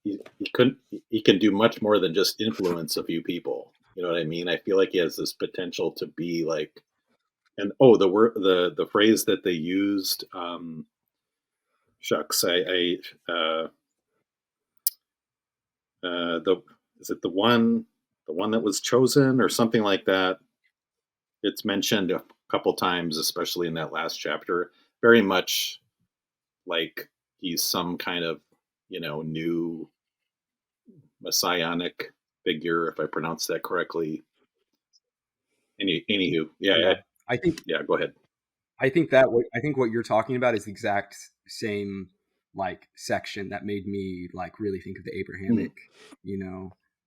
He can do much more than just influence a few people. You know what I mean? I feel like he has this potential to be like, and the word the phrase that they used, shucks, the is it the one that was chosen or something like that? It's mentioned a couple times, especially in that last chapter. Very much like he's some kind of new messianic figure, if I pronounce that correctly. Anywho, Yeah, I think yeah. Go ahead. I think what you're talking about is the exact same like section that made me like really think of the Abrahamic,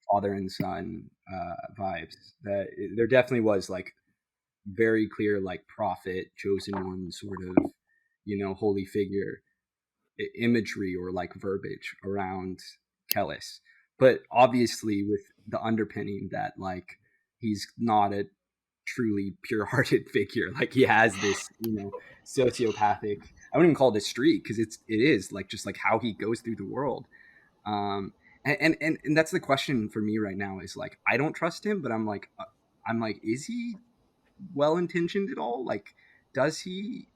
father and son vibes. That there definitely was like very clear like prophet, chosen one sort of holy figure imagery or like verbiage around Kellis, but obviously with the underpinning that like he's not a truly pure-hearted figure. Like he has this, sociopathic. I wouldn't even call it a streak because it is like just like how he goes through the world. And that's the question for me right now is like I don't trust him, but I'm like, is he well intentioned at all? Like, does he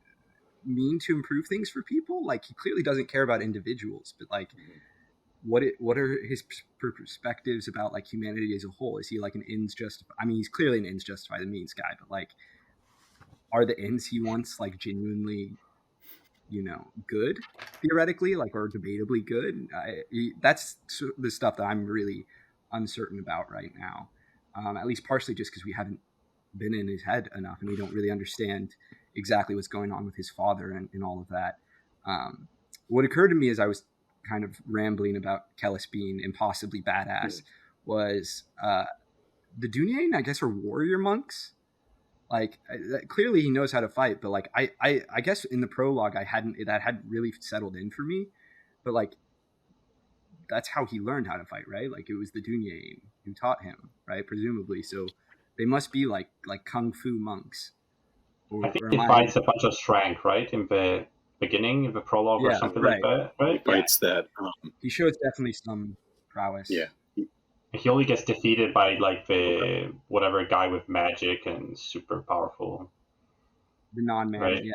mean to improve things for people? Like he clearly doesn't care about individuals, but like what are his perspectives about like humanity as a whole? Is he like an ends justify? I mean, he's clearly an ends justify the means guy, but like, are the ends he wants like genuinely, good theoretically, like or debatably good? That's the stuff that I'm really uncertain about right now. At least partially just because we haven't been in his head enough, and we don't really understand exactly what's going on with his father and all of that. What occurred to me as I was kind of rambling about Kellis being impossibly badass was the Dunyain, I guess, are warrior monks. Like clearly he knows how to fight, but like I guess in the prologue that hadn't really settled in for me, but like that's how he learned how to fight, right? Like it was the Dunyain who taught him, right? Presumably, so they must be like kung fu monks. I think Or he am fights a bunch of strength, right, in the beginning, in the prologue or Yeah, something right. like that, right? He fights that. He shows definitely some prowess. Yeah. He only gets defeated by like the whatever guy with magic and super powerful, The non-man, right? yeah.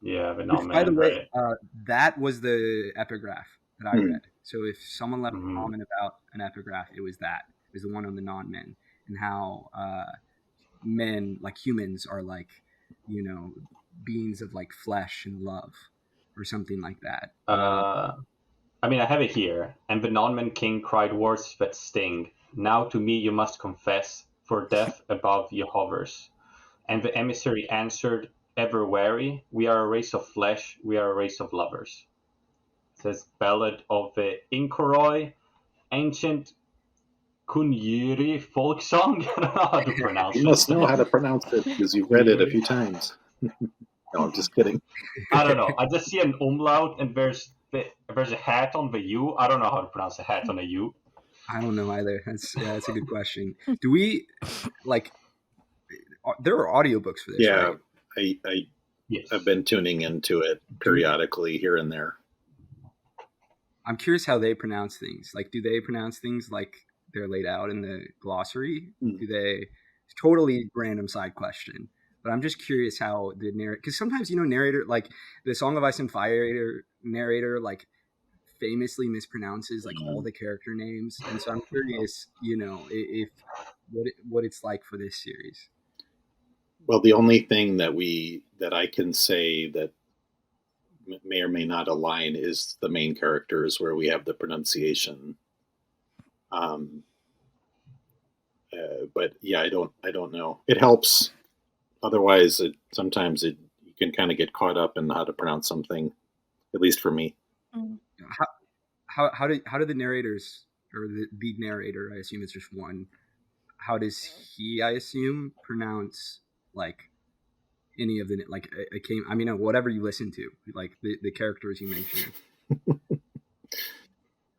Yeah, the Which, by the non-man, way, right? that was the epigraph that I read. So if someone left a Mhm. comment about an epigraph, it was that. It was the one on the non-men and how men, like humans, are like, beings of like flesh and love or something like that. I mean, I have it here. And the non-man king cried words that sting. Now to me you must confess, for death above you hovers. And the emissary answered, ever wary, we are a race of flesh, we are a race of lovers. It says Ballad of the Inkoroi, ancient Kunyiri folk song. I don't know how to pronounce You this must know thing. how to pronounce it because you've read it a few times. No, I'm just kidding. I don't know. I just see an umlaut and there's a hat on the U. I don't know how to pronounce a hat on a U. I don't know either. That's a good question. Do we like? There are audiobooks for this, Yeah, right? Yes. I've been tuning into it periodically here and there. I'm curious how they pronounce things. Like, do they pronounce things like they're laid out in the glossary? Do they? Totally random side question, but I'm just curious how the narrator. Because sometimes narrator, like the Song of Ice and Fire narrator, like famously mispronounces like all Mm. the character names, and so I'm curious, if what it's like for this series. Well, the only thing that I can say that may or may not align is the main characters where we have the pronunciation. Um, but yeah, I don't know. It helps. Otherwise, sometimes you can kind of get caught up in how to pronounce something. At least for me. Mm. How do the narrators, or the narrator, I assume it's just one, how does he, I assume, pronounce like any of the, like, I mean, whatever you listen to, like the characters you mentioned?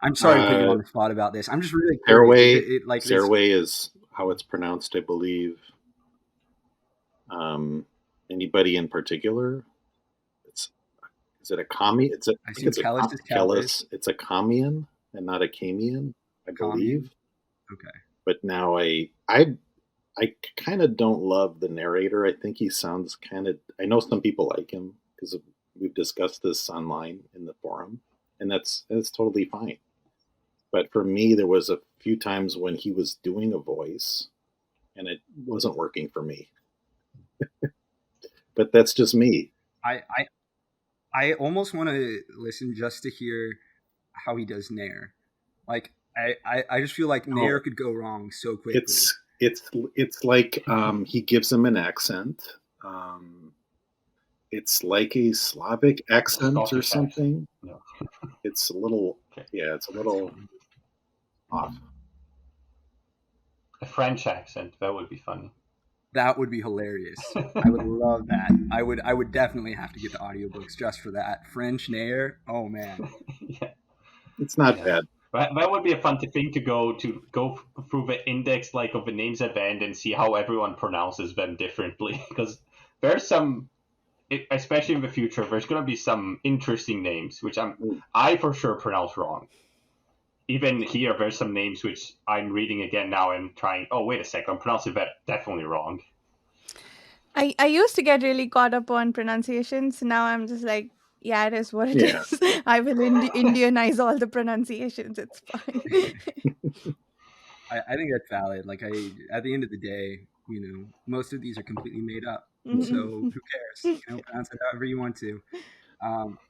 I'm sorry to put you Uh, on the spot about this. I'm just really curious. Is Fairway, it like this? Fairway is how it's pronounced, I believe. Um, Anybody in particular? It's Is it a commie? I I think assume it's a Kellis is Kellis, Kellis. It's a commian and not a camian, I believe. commune. Okay. But now I kind of don't love the narrator. I think he sounds kind of. I know some people like him because we've discussed this online in the forum, and that's totally fine. But for me, there was a few times when he was doing a voice, and it wasn't working for me. But that's just me. I I, I almost want to listen just to hear how he does Nair. Like I just feel like Nair Oh, could go wrong so quickly. it's like he gives him an accent. Um, it's like a Slavic A accent or Scottish accent. something. No. It's a little, Okay. yeah, it's a That's little funny. off. A French accent, that would be funny. That would be hilarious. I would love that. I would definitely have to get the audiobooks just for that. French Nair. Oh man. Yeah. It's not Yeah. bad. That would be a fun thing to go through the index like of the names at the end and see how everyone pronounces them differently. Because there's some, especially in the future, there's going to be some interesting names which I for sure pronounce wrong. Even here, there's some names which I'm reading again now and trying. Oh, wait a sec, I'm pronouncing that definitely wrong. I used to get really caught up on pronunciations. Now I'm just like, yeah, it is what it Yeah. is. I will Indianize all the pronunciations. It's fine. I think that's valid. Like at the end of the day, most of these are completely made up. So Mhm. who cares? Pronounce it however you want to.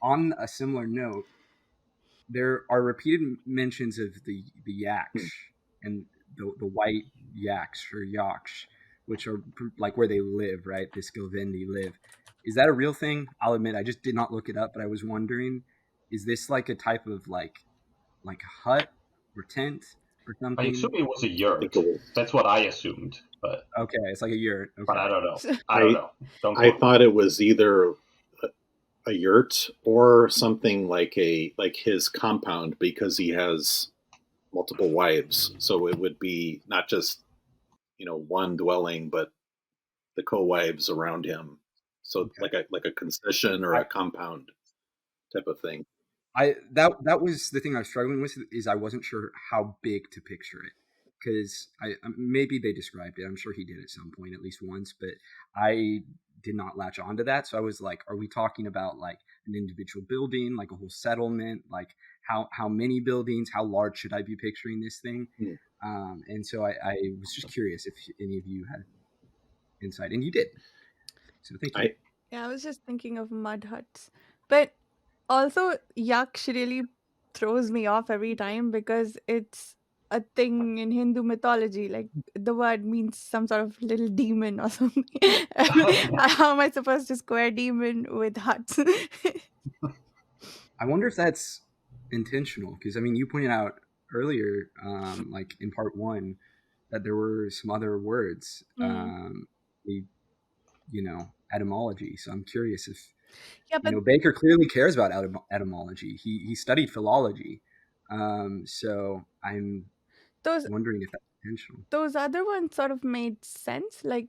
On a similar note, there are repeated mentions of the Yaksh and the white Yaksh or Yaksh, which are like where they live, right? The Skilvendi live. Is that a real thing? I'll admit I just did not look it up, but I was wondering, is this like a type of like hut or tent or I something? assume it was a I think it yurt. was. That's what I assumed, but Okay, it's like a yurt. I Okay. don't know. So- I don't I know. Don't I quote me. thought it was either a yurt or something like his compound because he has multiple wives. So it would be not just one dwelling, but the co-wives around him. So Okay. like a concession or I, a compound type of thing. that was the thing I was struggling with, is I wasn't sure how big to picture it, because maybe they described it. I'm sure he did at some point, at least once, but I did not latch onto that. So I was like, are we talking about like an individual building, like a whole settlement? Like how many buildings? How large should I be picturing this thing? Hmm. And so I was just curious if any of you had insight, and you did. So thank you. I yeah, I was just thinking of mud huts. But also, yaksh really throws me off every time because it's a thing in Hindu mythology. Like the word means some sort of little demon or something. How am I supposed to square demon with huts? I wonder if that's intentional, because I mean, you pointed out earlier, like in part one, that there were some other words, Mm. the etymology. So I'm curious if Yeah, but Baker clearly cares about etymology. He studied philology, so I'm those wondering if that's intentional. those other ones sort of made sense. Like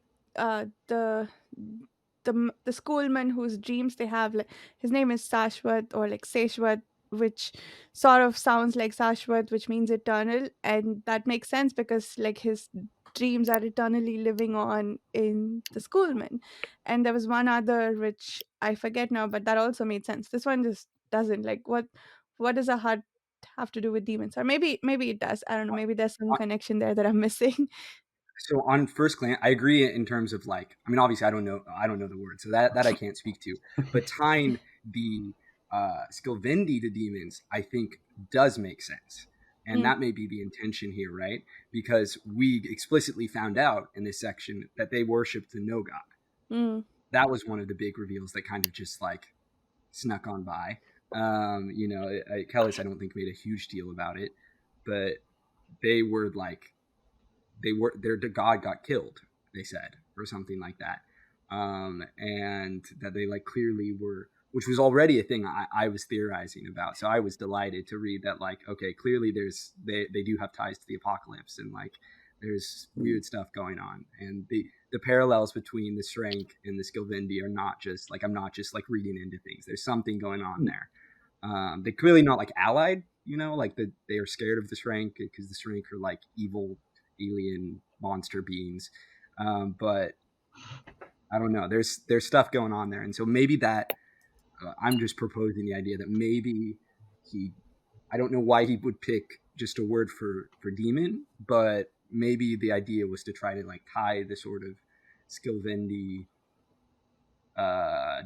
the schoolman whose dreams they have, like his name is Sashwat or like Seshwat, which sort of sounds like Sashwat, which means eternal, and that makes sense because like his dreams are eternally living on in the schoolman. And there was one other which I forget now, but that also made sense. This one just doesn't. Like what is a hut have to do with demons, or maybe it does. I don't know. Maybe there's some connection there that I'm missing. So on first glance, I agree in terms of like, I mean, obviously I don't know the word, so that I can't speak to. But tying the Skilvendi to demons, I think does make sense, and that may be the intention here, right? Because we explicitly found out in this section that they worshipped the no god. That was one of the big reveals that kind of just like snuck on by. Kellis, I don't think made a huge deal about it, but they were like, their god got killed, they said, or something like that, and that they like clearly were, which was already a thing I was theorizing about. So I was delighted to read that, like, okay, clearly they do have ties to the apocalypse, and like there's weird stuff going on, and the parallels between the Shrank and the Skilvendi are not just like, I'm not just like reading into things. There's something going on there. They're clearly not like allied, like they are scared of the Shrank because the Shrank are like evil alien monster beings, but I don't know, there's stuff going on there. And so maybe that I'm just proposing the idea that maybe I don't know why he would pick just a word for demon, but maybe the idea was to try to like tie the sort of Skilvendi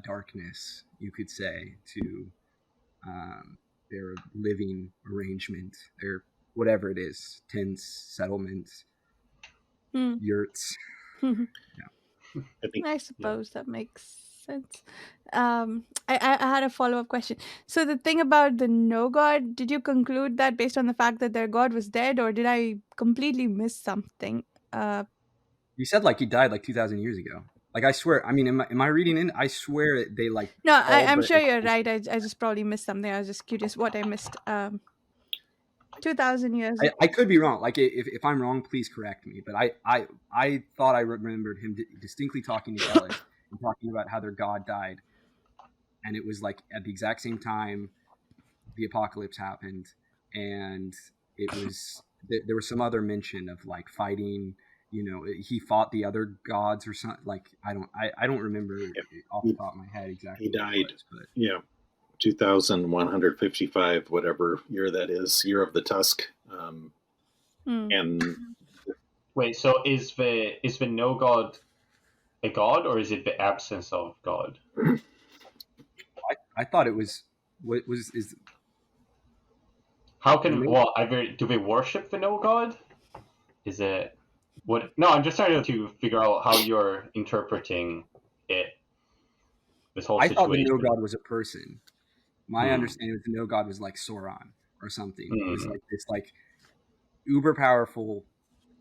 darkness, you could say, to their living arrangement, their whatever it is, tents, settlements, yurts. I suppose that makes sense. I had a follow-up question. So the thing about the no god, did you conclude that based on the fact that their god was dead, or did I completely miss something? You said like he died like 2,000 years ago. Like, I swear, I mean, am I reading in? I swear they like No, all I'm but sure you're right. I just probably missed something. I was just curious what I missed. 2,000 years. I could be wrong. Like, if I'm wrong, please correct me. But I thought I remembered him distinctly talking to Kelly and talking about how their god died, and it was like at the exact same time the apocalypse happened, and it was there was some other mention of like fighting. He fought the other gods or something. Like, I don't remember off the top of my head exactly. He died. But 2,155, whatever year that is, year of the Tusk. And wait, so is the no god a god, or is it the absence of God? I thought it was is. How can do they worship the no god? Is it what? No, I'm just trying to figure out how you're interpreting it. This whole situation. I thought the no god was a person. My understanding was the no god was like Sauron or something. It was like this like uber powerful.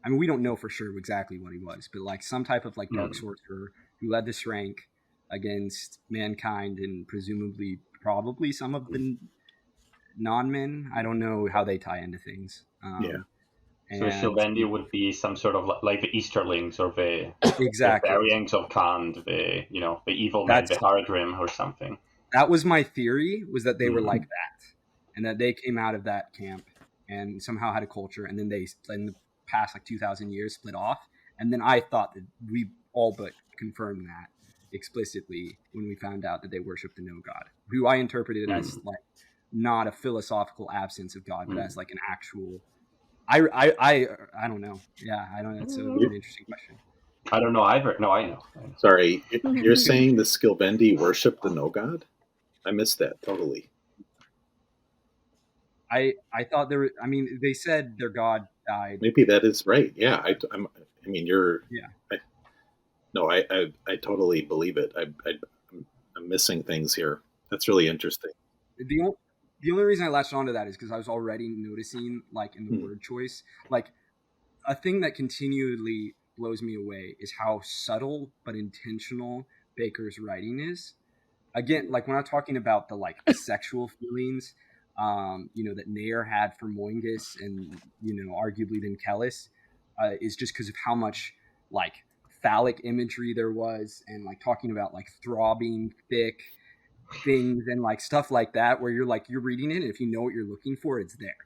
I mean, we don't know for sure exactly what he was, but like some type of like dark sorcerer who led this rank against mankind and presumably probably some of the non-men. I don't know how they tie into things. So Skilvendi would be some sort of like the Easterlings or the exactly variants of Khan, the evil men, the Haradrim or something. That was my theory, was that they were like that, and that they came out of that camp and somehow had a culture, and then they, in the past like 2,000 years, split off. And then I thought that we all but confirmed that explicitly when we found out that they worshiped the no god, who I interpreted as like not a philosophical absence of God, but as like an actual. I don't know. Yeah, I don't know. It's an interesting question. I don't know either. No, I know. Sorry, you're saying the Skilvendi worship the no god? I missed that totally. I thought there. I mean, they said their god died. Maybe that is right. Yeah, I mean, you're. Yeah. I totally believe it. I'm missing things here. That's really interesting. The only reason I latched onto that is because I was already noticing, like, in the word choice, like, a thing that continually blows me away is how subtle but intentional Bakker's writing is. Again, like, when I'm talking about the sexual feelings, that Nair had for Moingus and, arguably then Kellis, is just because of how much, like, phallic imagery there was, and, like, talking about, like, throbbing, thick things and like stuff like that, where you're reading it, and if you know what you're looking for, it's there.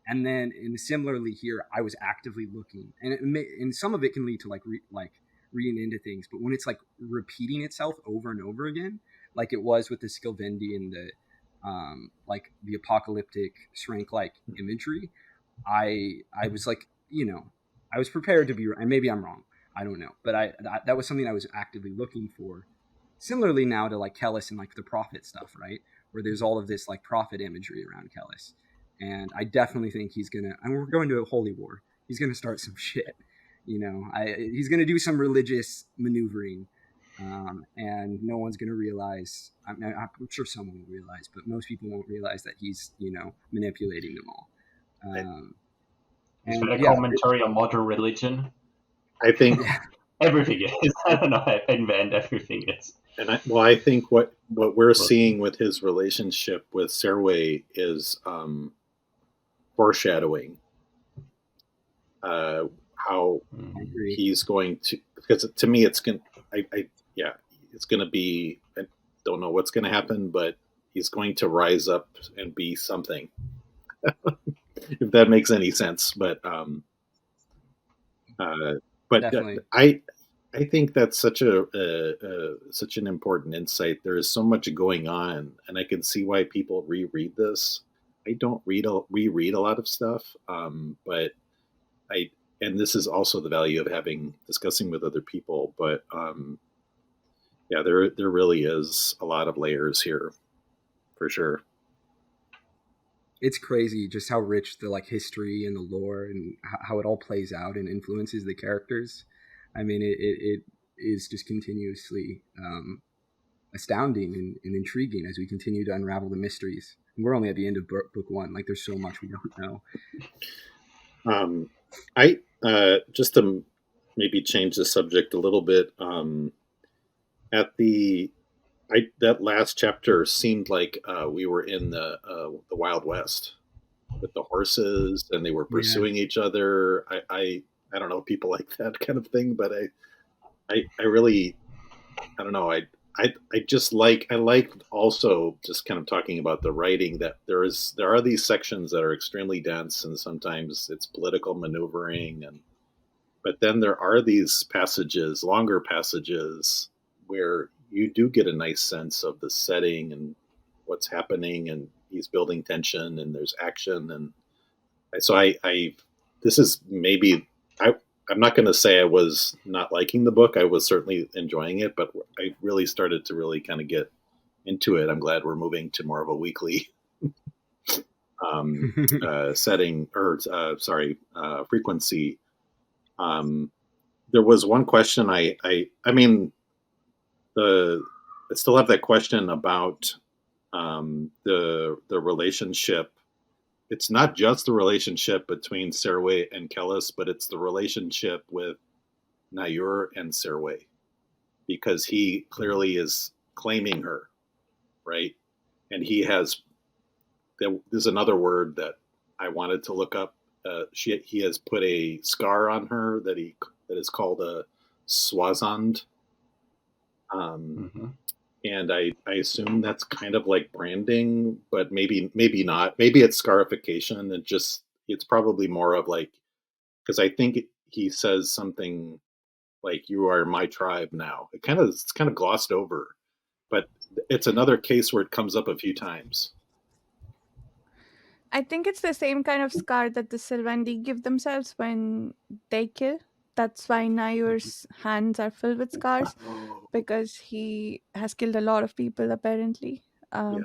And then, and similarly here, I was actively looking, and some of it can lead to reading into things, but when it's like repeating itself over and over again, like it was with the Skilvendi and like the apocalyptic Shrank-like imagery, I was like, I was prepared to be, and maybe I'm wrong, I don't know, but that was something I was actively looking for. Similarly now to like Kellis and like the prophet stuff, right? Where there's all of this like prophet imagery around Kellis, and I definitely think he's gonna. And we're going to a holy war. He's gonna start some shit. He's gonna do some religious maneuvering, and no one's gonna realize. I'm sure someone will realize, but most people won't realize that he's manipulating them all. It's And been a yeah, commentary on modern religion. I think, Everything is. I don't know. I invent everything is. and I think what we're seeing with his relationship with Serway is foreshadowing how I agree. he's going to, because to me it's going yeah, it's going to be, I don't know what's going to happen, but he's going to rise up and be something. If that makes any sense. But Definitely. I think that's such such an important insight. There is so much going on, and I can see why people reread this. I don't reread a lot of stuff, but I, and this is also the value of discussing with other people. But yeah, there really is a lot of layers here, for sure. It's crazy just how rich the like history and the lore and how it all plays out and influences the characters. I mean, it is just continuously astounding and intriguing as we continue to unravel the mysteries. And we're only at the end of book one. Like, there's so much we don't know. I just to maybe change the subject a little bit. That last chapter seemed like we were in the Wild West with the horses, and they were pursuing each other. I don't know, people like that kind of thing, but I really, I don't know. I just like also just kind of talking about the writing, that there are these sections that are extremely dense, and sometimes it's political maneuvering, but then there are these passages, longer passages, where you do get a nice sense of the setting and what's happening, and he's building tension, and there's action, and so this is maybe I'm not going to say I was not liking the book. I was certainly enjoying it, but I really started to really kind of get into it. I'm glad we're moving to more of a weekly setting, or frequency. There was one question I mean, I still have that question about the relationship. It's not just the relationship between Serway and Kellis, but it's the relationship with Nayur and Serway, because he clearly is claiming her, right? And there's another word that I wanted to look up. He has put a scar on her that is called a swazand. And I assume that's kind of like branding, but maybe not. Maybe it's scarification, and it's probably more of like, because I think he says something like, "You are my tribe now." It's kind of glossed over, but it's another case where it comes up a few times. I think it's the same kind of scar that the Sylvandi give themselves when they kill. That's why Nayur's hands are filled with scars, because he has killed a lot of people, apparently. Yeah,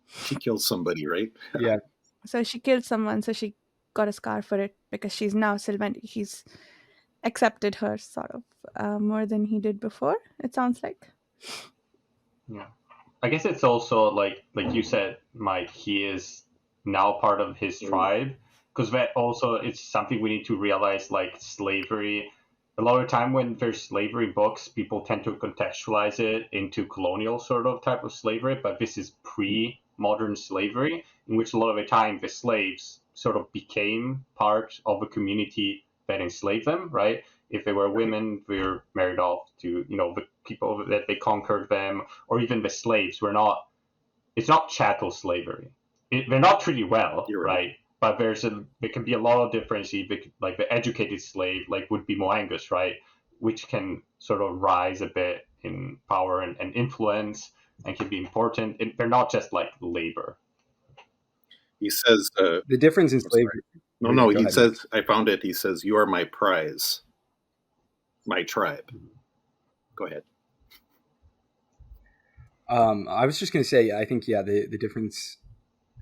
she kills somebody, right? Yeah. So she killed someone, so she got a scar for it, because she's now Sylvandi. He's accepted her, sort of, more than he did before, it sounds like. Yeah. I guess it's also like you said, Mike, he is now part of his tribe, because that also it's something we need to realize, like slavery. A lot of the time when there's slavery books, people tend to contextualize it into colonial sort of type of slavery, but this is pre-modern slavery, in which a lot of the time the slaves sort of became part of a community that enslaved them, right? If they were women, they were married off to, the people that they conquered them, or even the slaves were not, it's not chattel slavery. They're not treated well, You're right? right. But there can be a lot of difference. Like the educated slave, like would be Moangus, right? Which can sort of rise a bit in power and influence, and can be important. They're not just like labor. He says, The difference in I'm sorry. slavery. No, Oh, no, yeah, go he ahead, Mike. says, I found it. He says, you are my prize, my tribe. Go ahead. I was just going to say, I think, yeah, the difference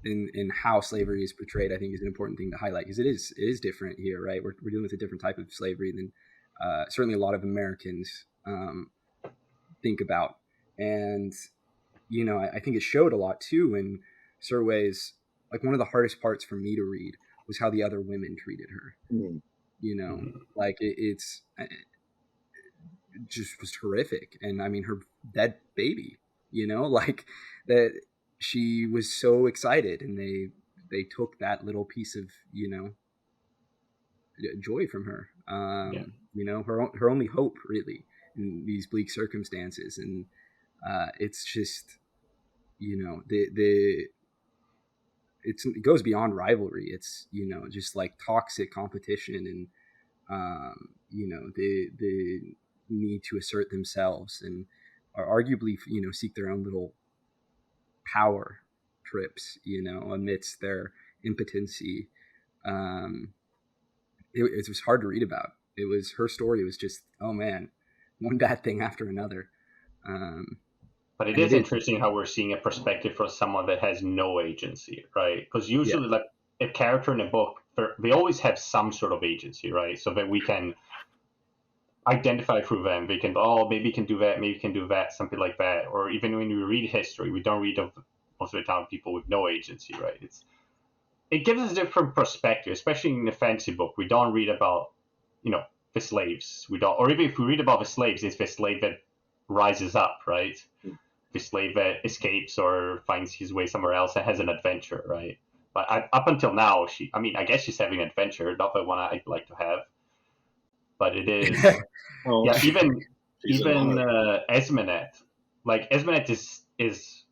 in how slavery is portrayed, I think, is an important thing to highlight, because it is different here, right? We're dealing with a different type of slavery than certainly a lot of Americans think about. And, I think it showed a lot too in Surway's, like, one of the hardest parts for me to read was how the other women treated her. Mm. Like it just was horrific. And I mean, her dead baby, like that, she was so excited, and they took that little piece of, joy from her. Her only hope, really, in these bleak circumstances. And it's just, the it goes beyond rivalry. It's, just like toxic competition, and the need to assert themselves, and are arguably, seek their own little power trips, amidst their impotency. um it was hard to read about. It was, her story was just, oh man, one bad thing after another. um But it and it is is. interesting how we're seeing a perspective from someone that has no agency, right? Because Yeah. usually, like, a character in a book, they always have some sort of agency, right? So that we can identify through them. We can, oh, maybe you can do that, maybe you can do that, something like that. Or even when we read history, we don't read of most of the time people with no agency, right? It gives us a different perspective, especially in a fantasy book. We don't read about, the slaves. We don't, or even if we read about the slaves, it's the slave that rises up, right? The slave that escapes or finds his way somewhere else and has an adventure, right? But up until now, I guess she's having an adventure, not the one I'd like to have. But it is, Well, yeah. Even she's in one of them. Esmenet, like Esmenet is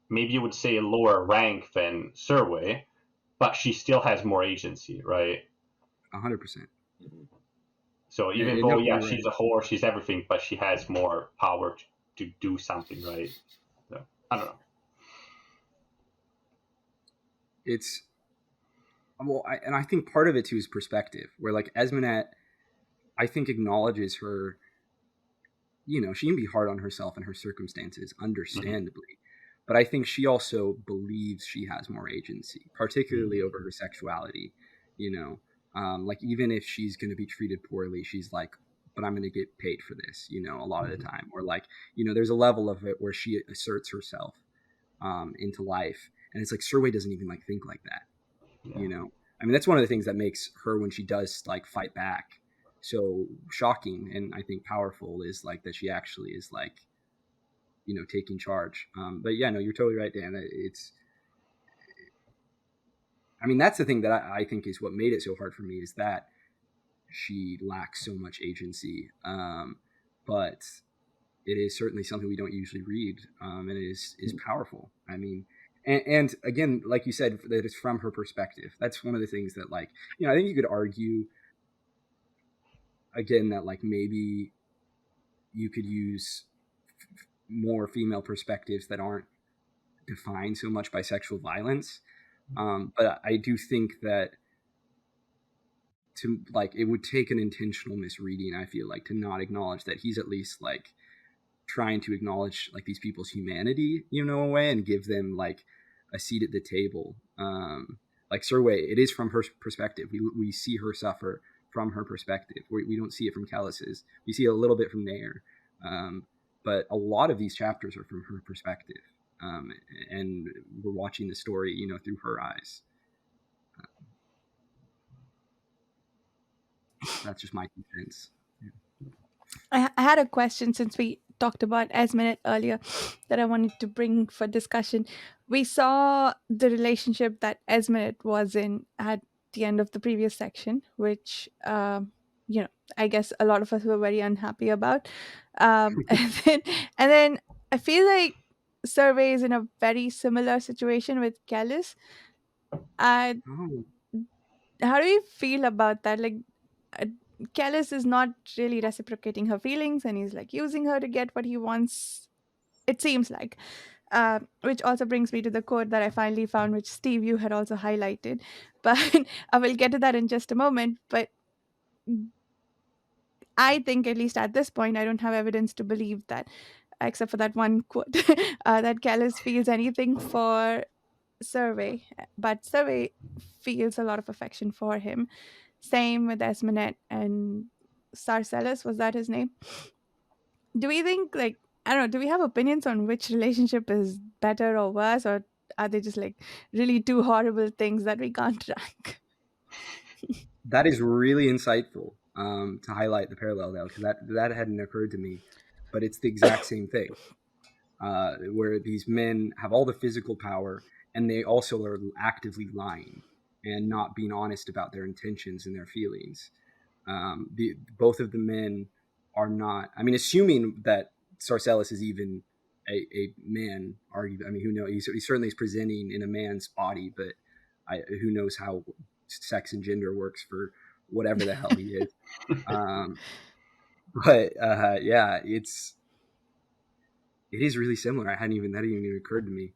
maybe you would say a lower rank than Surway, but she still has more agency, right? 100%. So even No, though, yeah, you're right. she's a whore, she's everything, but she has more power to do something, right? So I don't know. It's, well, and I think part of it too is perspective, where, like, Esmenet, I think, acknowledges her. She can be hard on herself and her circumstances, Mm-hmm. understandably, but I think she also believes she has more agency, particularly Mm-hmm. over her sexuality. Like, even if she's going to be treated poorly, she's like, but I'm going to get paid for this, a lot of the Mm-hmm. time. Or, like, there's a level of it where she asserts herself into life, and it's like Surway doesn't even, like, think like that. Yeah. I mean, that's one of the things that makes her, when she does, like, fight back, so shocking, and I think powerful, is like that she actually is, like, taking charge. But yeah, no, you're totally right, Dan. I mean, that's the thing that I think is what made it so hard for me, is that she lacks so much agency. But it is certainly something we don't usually read, and it is powerful. I mean, and again, like you said, that it's from her perspective. That's one of the things that, like, I think you could argue, again, that, like, maybe you could use more female perspectives that aren't defined so much by sexual violence. But I do think that, to, like, it would take an intentional misreading, I feel like, to not acknowledge that he's at least, like, trying to acknowledge, like, these people's humanity, a way, and give them, like, a seat at the table. Like Surway, it is from her perspective. We see her suffer from her perspective. We don't see it from Kellis's. We see a little bit from Nair. But a lot of these chapters are from her perspective. And we're watching the story, through her eyes. That's just my 2 cents. I had a question since we talked about Esminette earlier that I wanted to bring for discussion. We saw the relationship that Esminette was in at the end of the previous section, which, I guess a lot of us were very unhappy about. And then I feel like Survey is in a very similar situation with Callis. Uh, Oh, how do you feel about that? Like, uh, Callis is not really reciprocating her feelings, and he's like using her to get what he wants. It seems like. Which also brings me to the quote that I finally found, which Steve, you had also highlighted. But I will get to that in just a moment. But I think, at least at this point, I don't have evidence to believe that, except for that one quote, that Callis feels anything for Survey. But Survey feels a lot of affection for him. Same with Esmonet and Sarcellus, was that his name? Do we think, like, I don't know, do we have opinions on which relationship is better or worse, or are they just like really two horrible things that we can't rank? That is really insightful to highlight the parallel there, because that hadn't occurred to me. But it's the exact same thing, where these men have all the physical power, and they also are actively lying and not being honest about their intentions and their feelings. Both of the men are not. I mean, assuming that Sarcellus is even a man, I mean, who knows? He certainly is presenting in a man's body, but who knows how sex and gender works for whatever the hell he is. But yeah, it is really similar. That hadn't even occurred to me.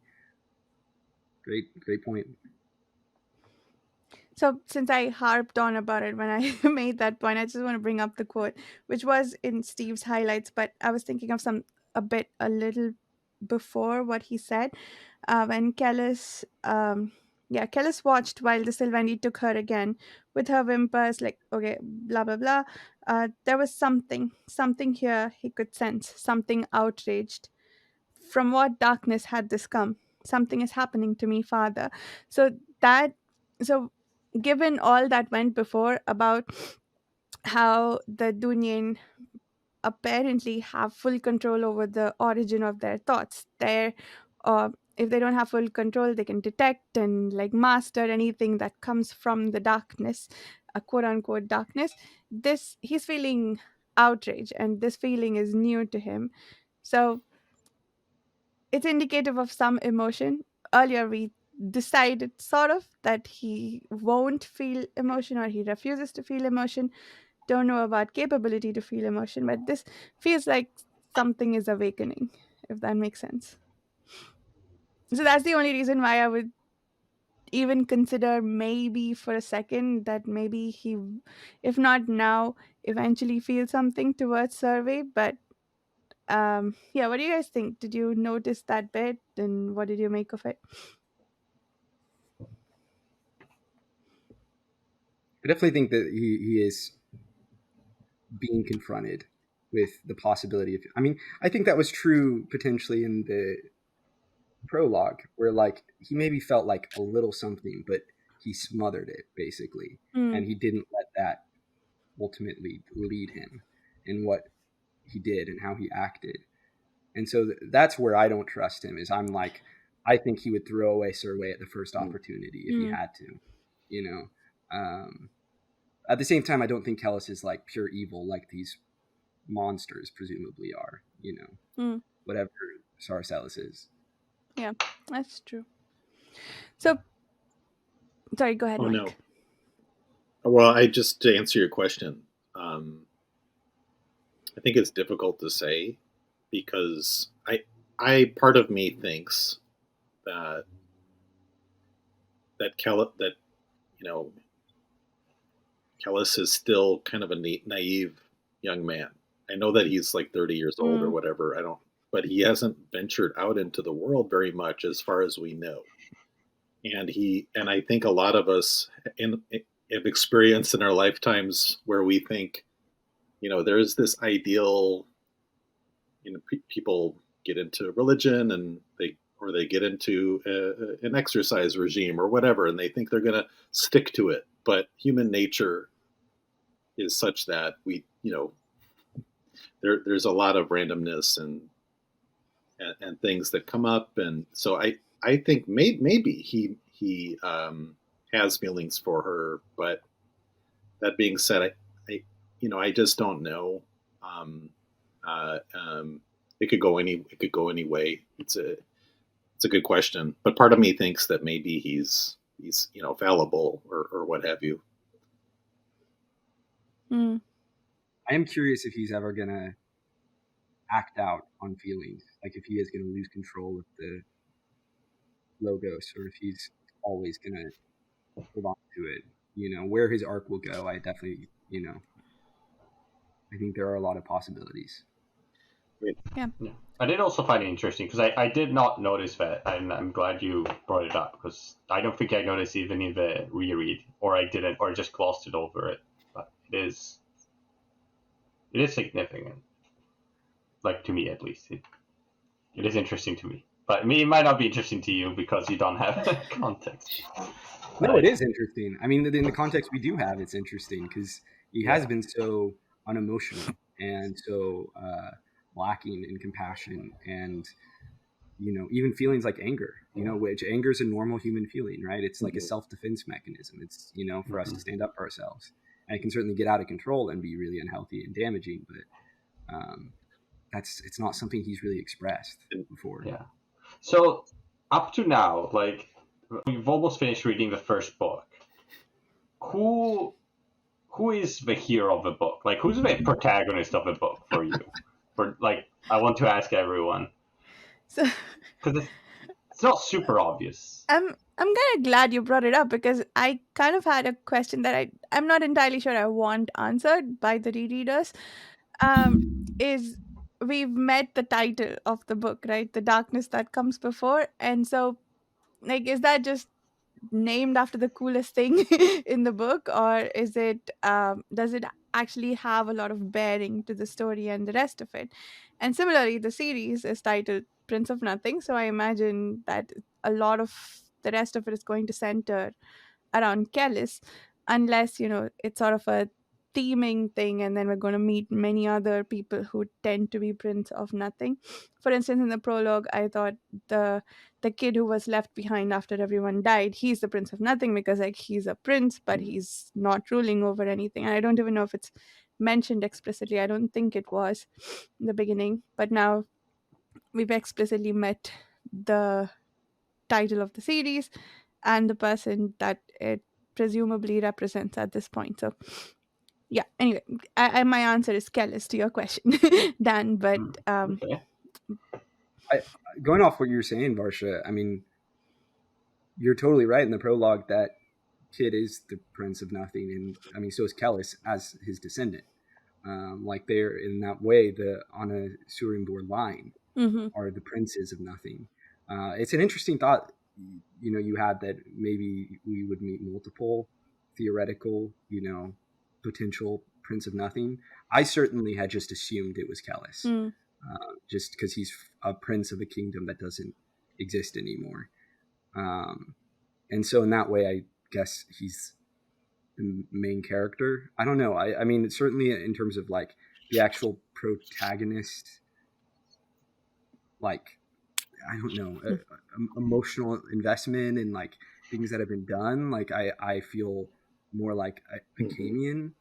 Great point. So, since I harped on about it when I made that point, I just want to bring up the quote, which was in Steve's highlights, but I was thinking of a little before what he said. When Kellis watched while the Sylvani took her again with her whimpers, like, okay, blah, blah, blah. There was something here he could sense, something outraged. From what darkness had this come? Something is happening to me, father. So that, so given all that went before about how the Dunyan apparently have full control over the origin of their thoughts. If they don't have full control, they can detect and like master anything that comes from the darkness, a quote unquote darkness. This he's feeling outrage, and this feeling is new to him. So it's indicative of some emotion. Earlier, we decided sort of that he won't feel emotion or he refuses to feel emotion. Don't know about capability to feel emotion, but this feels like something is awakening, if that makes sense. So that's the only reason why I would even consider maybe for a second that maybe he, if not now, eventually feel something towards Survey. But yeah, what do you guys think? Did you notice that bit, and what did you make of it? I definitely think that he is being confronted with the possibility of. I mean, I think that was true potentially in the prologue, where like he maybe felt like a little something, but he smothered it basically, Mm, and he didn't let that ultimately lead him in what he did and how he acted. And so that's where I don't trust him. Is I'm like, I think he would throw away Survey at the first opportunity if he mm, had to, you know. At the same time, I don't think Kellis is like pure evil like these monsters presumably are, mm. whatever Sarcellus is. Yeah, that's true. So, sorry, go ahead, Oh no. Mike. Well, I just to answer your question, I think it's difficult to say because I part of me thinks that that you know Kellis is still kind of a naive young man. I know that he's like 30 years old or Mm, whatever. I don't, but he hasn't ventured out into the world very much as far as we know. And I think a lot of us have experienced in our lifetimes where we think, there's this ideal, people get into religion and they get into an exercise regime or whatever, and they think they're going to stick to it. But human nature is such that there's a lot of randomness and things that come up, and so I think maybe he has feelings for her, but that being said, I just don't know. Um, uh, um, it could go any way. It's a good question, but part of me thinks that maybe he's fallible or what have you. mm, I am curious if he's ever gonna act out on feelings like if he is going to lose control of the Logos, or if he's always going to hold on to it. Where his arc will go, I definitely, I think there are a lot of possibilities. Yeah. I did also find it interesting because I did not notice that, and I'm glad you brought it up because I don't think I noticed even in the reread, or I didn't, or just glossed it over it. But it is significant, like to me at least. It is interesting to me, but it might not be interesting to you because you don't have context. No, it is interesting. I mean, in the context we do have, it's interesting because he has been so unemotional and so lacking in compassion and, even feelings like anger, which anger is a normal human feeling, right? It's like a self-defense mechanism. It's, for us to stand up for ourselves. And it can certainly get out of control and be really unhealthy and damaging, but it's not something he's really expressed before. Yeah. So up to now, like, we've almost finished reading the first book. Who is the hero of the book? Like, who's the protagonist of the book for you? I want to ask everyone. So Because it's not super obvious. I'm kind of glad you brought it up because I kind of had a question that I'm not entirely sure I want answered by the rereaders. Is we've met the title of the book, right? The darkness that comes before, and so like, is that just named after the coolest thing in the book, or is it does it actually have a lot of bearing to the story and the rest of it? And similarly, the series is titled Prince of Nothing, so I imagine that a lot of the rest of it is going to center around Kellis, unless it's sort of a theming thing, and then we're going to meet many other people who tend to be Prince of Nothing. For instance, in the prologue, I thought the the kid who was left behind after everyone died, he's the Prince of Nothing because like he's a prince, but he's not ruling over anything. And I don't even know if it's mentioned explicitly. I don't think it was in the beginning, but now we've explicitly met the title of the series and the person that it presumably represents at this point. So yeah, anyway, my answer is Kellis to your question, Dan. But Okay. Going off what you were saying, Varsha, I mean, you're totally right in the prologue that Kid is the Prince of Nothing, and I mean, so is Kellis as his descendant. Like they're in that way, the on a Surimbor line are the princes of nothing. It's an interesting thought, you had that maybe we would meet multiple theoretical, potential Prince of Nothing. I certainly had just assumed it was Kellis, just because he's a prince of a kingdom that doesn't exist anymore. And so in that way, I guess he's the main character. I don't know. I mean, certainly in terms of like the actual protagonist, like, I don't know, emotional investment and like things that have been done. Like I feel more like a Camion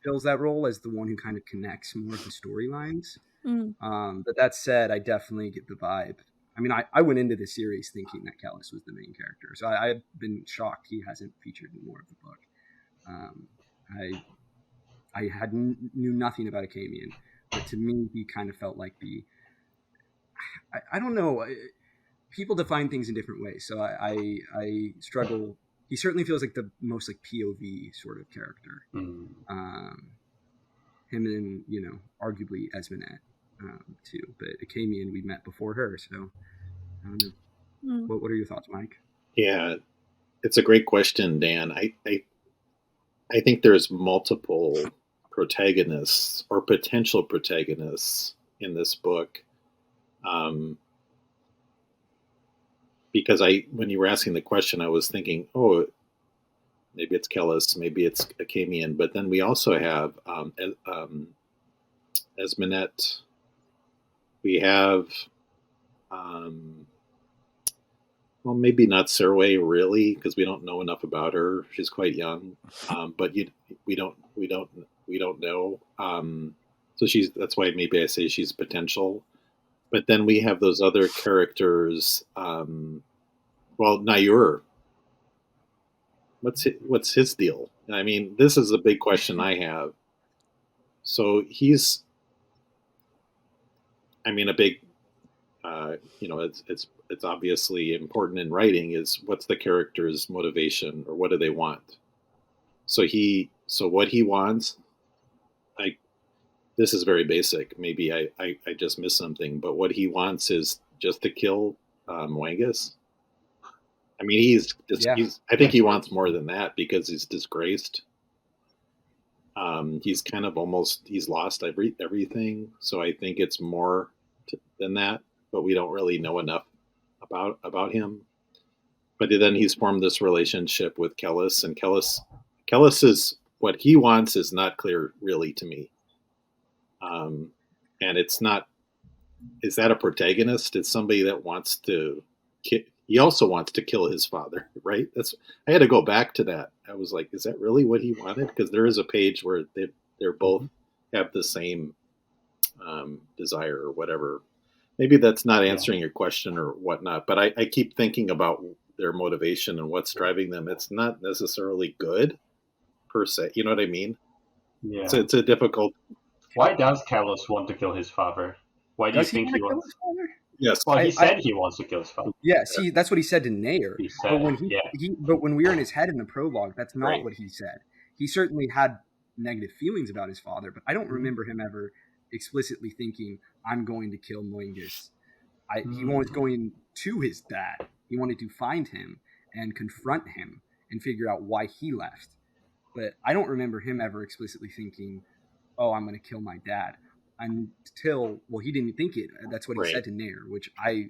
fills that role as the one who kind of connects more of the storylines. But that said, I definitely get the vibe. I mean, I went into the series thinking that Kellis was the main character, so I've been shocked he hasn't featured in more of the book. I knew nothing about Acamian, but to me, he kind of felt like I don't know. People define things in different ways, so I struggle. He certainly feels like the most like POV sort of character. Him and arguably Esmenet too, but Acamian we met before her, so I don't know. What are your thoughts, Mike? Yeah, it's a great question, Dan. I think there's multiple protagonists or potential protagonists in this book. Because when you were asking the question, I was thinking, oh, maybe it's Kellis, maybe it's Acamian, but then we also have Esmenet. We have, well, maybe not Serway really, because we don't know enough about her. She's quite young, but we don't know. So that's why maybe I say she's potential. But then we have those other characters. Well, Nayur. What's his deal? I mean, this is a big question I have. So he's, I mean, a big it's obviously important in writing is what's the character's motivation or what do they want. So what he wants, I this is very basic. Maybe I just missed something, but what he wants is just to kill Wangus. I mean, I think he wants more than that because he's disgraced. He's kind of he's lost everything. So I think it's more than that, but we don't really know enough about him. But then he's formed this relationship with Kellis, and Kellis is what he wants is not clear really to me. And it's not. Is that a protagonist? It's somebody that wants to. He also wants to kill his father, right? I had to go back to that. I was like, is that really what he wanted? Because there is a page where they're both have the same desire or whatever. Maybe that's not answering your question or whatnot, but I keep thinking about their motivation and what's driving them. It's not necessarily good per se. You know what I mean? Yeah. So it's a difficult. Why does Kalos want to kill his father? Why do you think he wants? His father? Yes. Well, he said he wants to kill his father. Yeah, see, that's what he said to Nair. He said, But when we were in his head in the prologue, that's not Right. what he said. He certainly had negative feelings about his father, but I don't remember him ever explicitly thinking, I'm going to kill Moingus. He was going to his dad. He wanted to find him and confront him and figure out why he left. But I don't remember him ever explicitly thinking, oh, I'm going to kill my dad. Until, well, he didn't think it. That's what he said to Nair, which I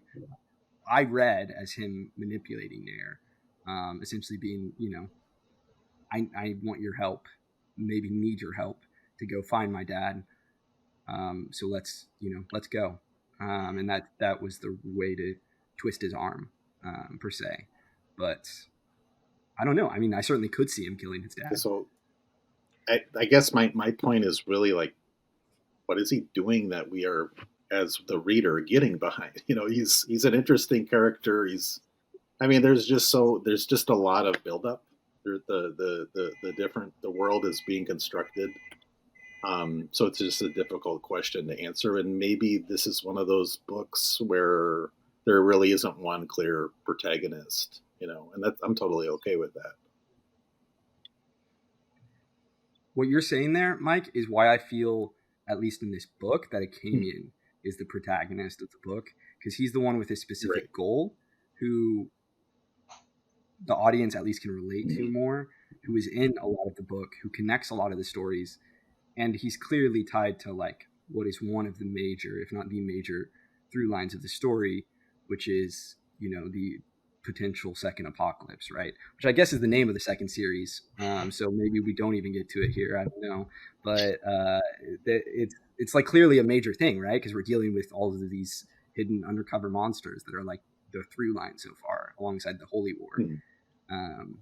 read as him manipulating Nair, essentially being, I want your help, maybe need your help to go find my dad. So let's go. And that was the way to twist his arm, per se. But I don't know. I mean, I certainly could see him killing his dad. So I guess my point is really like, what is he doing that we are, as the reader, getting behind? He's an interesting character. There's just a lot of buildup. The world is being constructed. So it's just a difficult question to answer. And maybe this is one of those books where there really isn't one clear protagonist, and I'm totally okay with that. What you're saying there, Mike, is why I feel, at least in this book, that Akamian is the protagonist of the book, because he's the one with a specific goal, who the audience at least can relate to more, who is in a lot of the book, who connects a lot of the stories, and he's clearly tied to like what is one of the major, if not the major, through lines of the story, which is, the potential second apocalypse, right? Which I guess is the name of the second series. So maybe we don't even get to it here. I don't know, but it's like clearly a major thing, right? Because we're dealing with all of these hidden undercover monsters that are like the through line so far, alongside the Holy War.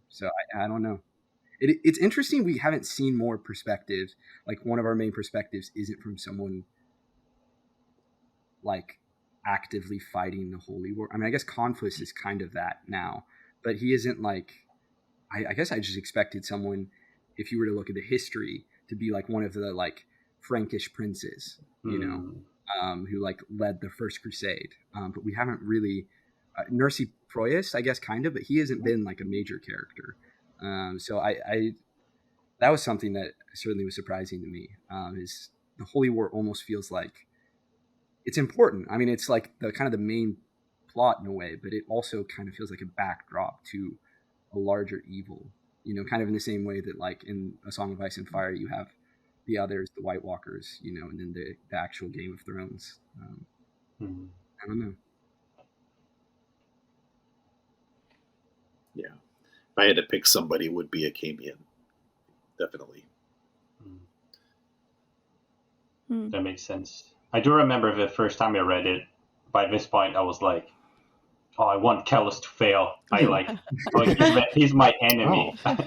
So I don't know. It's interesting. We haven't seen more perspectives. Like one of our main perspectives isn't from someone like actively fighting the Holy War. I mean, I guess Confus is kind of that now, but he isn't like, I guess I just expected someone, if you were to look at the history, to be like one of the like Frankish princes, who like led the First Crusade. But we haven't really, Nercy Proyas, I guess kind of, but he hasn't been like a major character. So I that was something that certainly was surprising to me, is the Holy War almost feels like it's important. I mean, it's like the kind of the main plot in a way, but it also kind of feels like a backdrop to a larger evil, kind of in the same way that like in A Song of Ice and Fire, you have the others, the White Walkers, and then the actual Game of Thrones. I don't know. Yeah. If I had to pick somebody, it would be Akamian. Definitely. That makes sense. I do remember the first time I read it. By this point, I was like, "Oh, I want Kellis to fail. He's my enemy." Oh.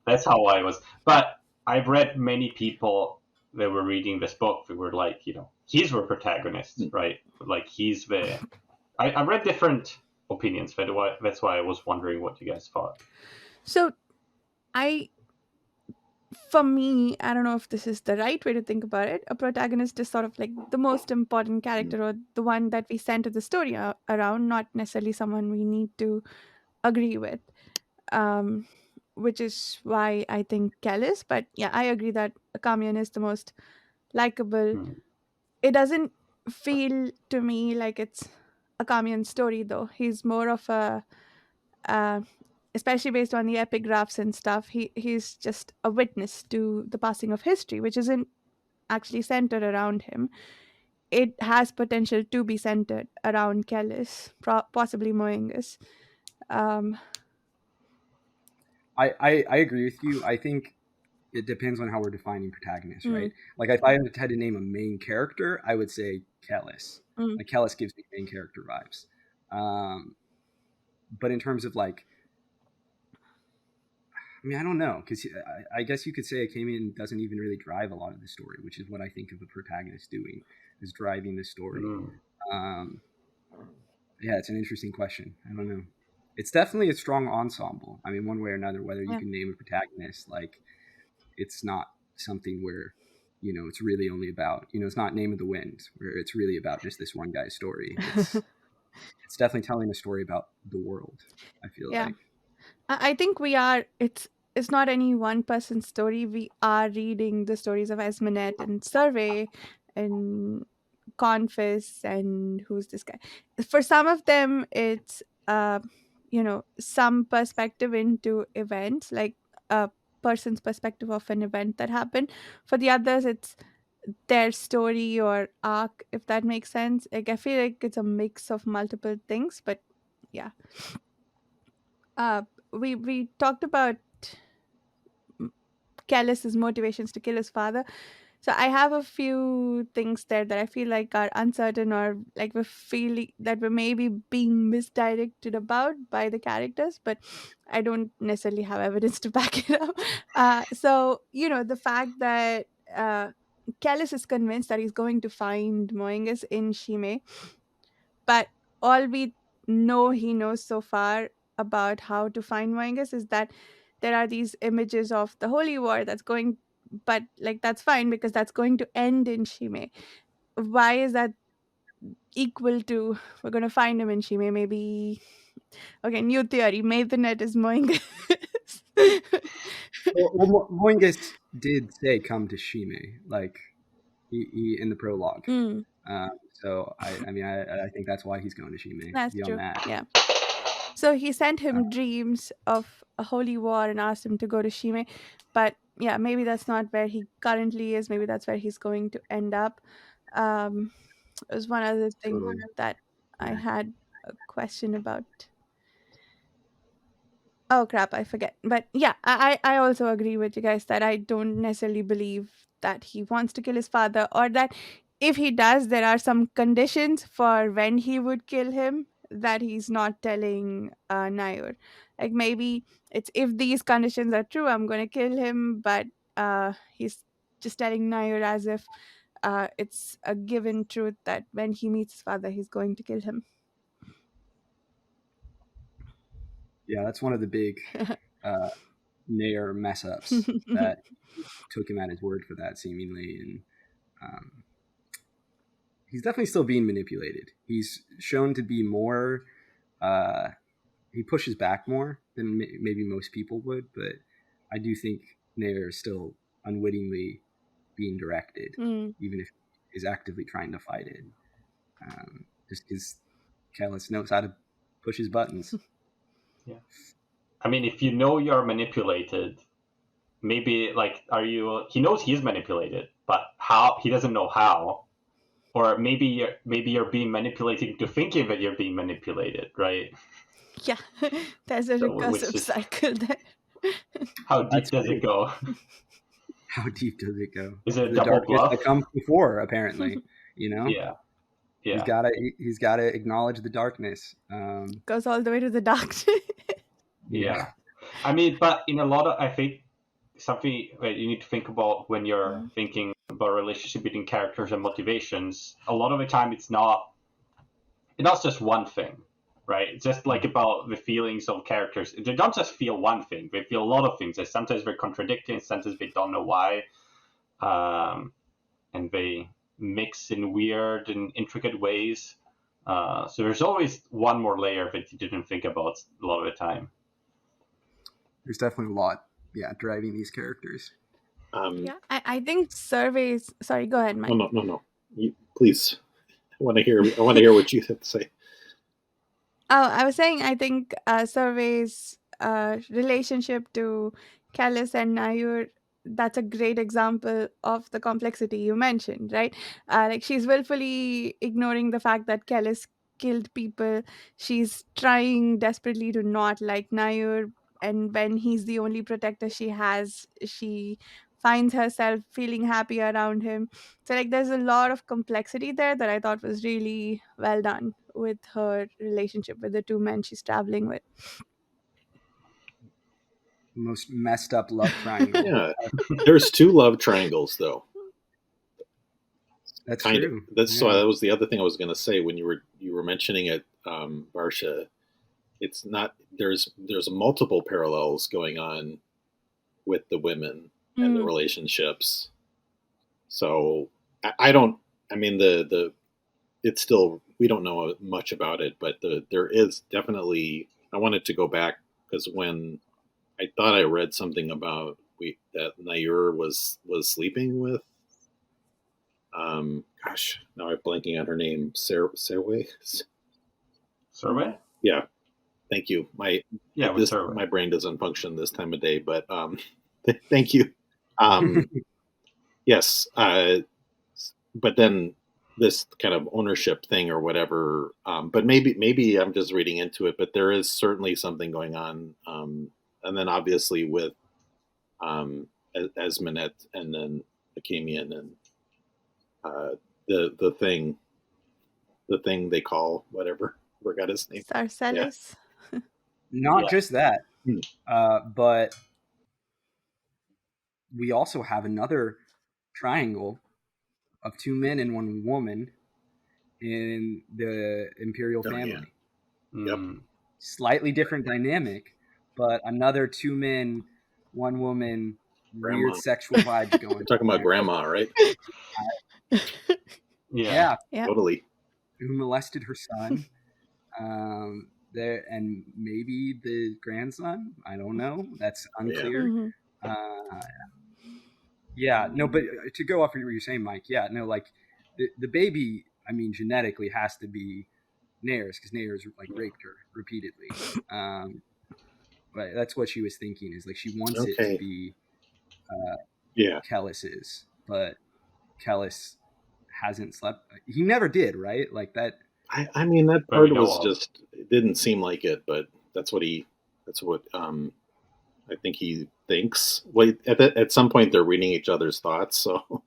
That's how I was. But I've read many people that were reading this book that were like, he's the protagonist, right? Like he's the. I read different opinions. That's why I was wondering what you guys thought. So, I for me, I don't know if this is the right way to think about it. A protagonist is sort of like the most important character, or the one that we center the story around, not necessarily someone we need to agree with. Um, which is why I think Kellis. But yeah, I agree that Kamian is the most likable. Hmm. It doesn't feel to me like it's a Kamian story, though. He's more of a, uh, especially based on the epigraphs and stuff. He's just a witness to the passing of history, which isn't actually centered around him. It has potential to be centered around Kellis, possibly Moengus. Um, I agree with you. I think it depends on how we're defining protagonists, mm, right? Like if I had to name a main character, I would say Kellis. mm, Like Kellis gives me main character vibes. But in terms of like, I mean, I don't know, because I guess you could say Akamian doesn't even really drive a lot of the story, which is what I think of a protagonist doing, is driving the story. Hmm. Um, yeah, it's an interesting question. I don't know. It's definitely a strong ensemble. I mean, one way or another, whether you yeah. can name a protagonist, like it's not something where it's really only about it's not Name of the Wind where it's really about just this one guy's story. It's definitely telling a story about the world, I feel Yeah. like. I think we are. It's not any one person's story. We are reading the stories of Esmonet and Survey and Confess and who's this guy. For some of them, it's some perspective into events, like a person's perspective of an event that happened. For the others, it's their story or arc, if that makes sense. Like I feel like it's a mix of multiple things, but yeah. Uh, we talked about Callus's motivations to kill his father. So I have a few things there that I feel like are uncertain, or like we're feeling that we're maybe being misdirected about by the characters, but I don't necessarily have evidence to back it up. So the fact that Callus is convinced that he's going to find Moengus in Shime, but all we know he knows so far about how to find Moengus is that there are these images of the holy war that's going, but like that's fine because that's going to end in Shime. Why is that equal to we're going to find him in Shime? Maybe, okay, new theory, Maithanet is Moengus. Well, Moingus did say come to Shime, like he in the prologue. Mm, So I mean I think that's why he's going to Shime. that's Beyond true, that, yeah. So he sent uh, him dreams of a holy war and asked him to go to Shime. But yeah, maybe that's not where he currently is. Maybe that's where he's going to end up. There's one other thing totally. that I Yeah. had a question about. Oh crap, I forget. But yeah, I also agree with you guys that I don't necessarily believe that he wants to kill his father, or that if he does, there are some conditions for when he would kill him that he's not telling Nair. Like maybe it's if these conditions are true, I'm going to kill him, but he's just telling Nair as if it's a given truth that when he meets his father, he's going to kill him. Yeah, that's one of the big uh, Nair mess ups that took him at his word for that seemingly, and um, he's definitely still being manipulated. He's shown to be more. Uh, he pushes back more than maybe most people would, but I do think Nair is still unwittingly being directed, Mm. even if he's actively trying to fight it. Just because Callus knows how to push his buttons. Yeah. I mean, if you know you're manipulated, maybe like, are you? He knows he's manipulated, but how? He doesn't know how. Or maybe you're being manipulated to thinking that you're being manipulated, right? Yeah, there's a So which recursive is cycle there. how deep That's does it great. go? How deep does it go? Is it a The double darkness bluff? that comes before, apparently. You know, Yeah, he's yeah, got to he's got to acknowledge the darkness. Goes all the way to the dark. Yeah, yeah. I mean, but in a lot of, I think something that you need to think about when you're Mm, thinking about relationship between characters and motivations. A lot of the time, it's not just one thing, right? It's just like about the feelings of characters. They don't just feel one thing; they feel a lot of things. And sometimes they're contradicting, sometimes they don't know why, and they mix in weird and intricate ways. So there's always one more layer that you didn't think about a lot of the time. There's definitely a lot, driving these characters. Yeah, I think surveys. Sorry, go ahead, Mike. No. You, please. I want to hear what you have to say. Oh, I was saying I think surveys relationship to Callus and Nayur, that's a great example of the complexity you mentioned, right? Like she's willfully ignoring the fact that Callus killed people. She's trying desperately to not like Nayur, and when he's the only protector she has, she finds herself feeling happy around him. So like there's a lot of complexity there that I thought was really well done with her relationship with the two men she's traveling with. Most messed up love triangle. Yeah, there's two love triangles though. That's kind true. Of. That's so. That was the other thing I was going to say when you were mentioning it, Barsha. It's not there's multiple parallels going on with the women and the relationships. So I don't. I mean it's still we don't know much about it, but there is definitely. I wanted to go back because when I thought I read something about that Nayur was sleeping with. Gosh, now I'm blanking on her name. Serway. Survey? Yeah, thank you. My brain doesn't function this time of day, but thank you. Yes, but then this kind of ownership thing or whatever. But maybe I'm just reading into it. But there is certainly something going on. And then obviously with Esmenet and then Akamian and the thing they call whatever. Forgot his name. Sarcellis. Yeah. Not just that, but we also have another triangle of two men and one woman in the imperial family. Yeah. Yep. Slightly different dynamic, but another two men, one woman, grandma. Weird sexual vibes going. We're talking about grandma, right? Yeah, totally. Who molested her son? There and maybe the grandson. I don't know. That's unclear. Yeah. No, but to go off of what you're saying, Mike. Yeah, no, like the baby. I mean, genetically has to be Nair's because Nair's like raped her repeatedly. But that's what she was thinking. Is like she wants it to be. Kellis's, but Kellis hasn't slept. He never did, right? Like that. I mean, that part was just. It didn't seem like it, but that's what I think he thinks. Well, at some point they're reading each other's thoughts, so.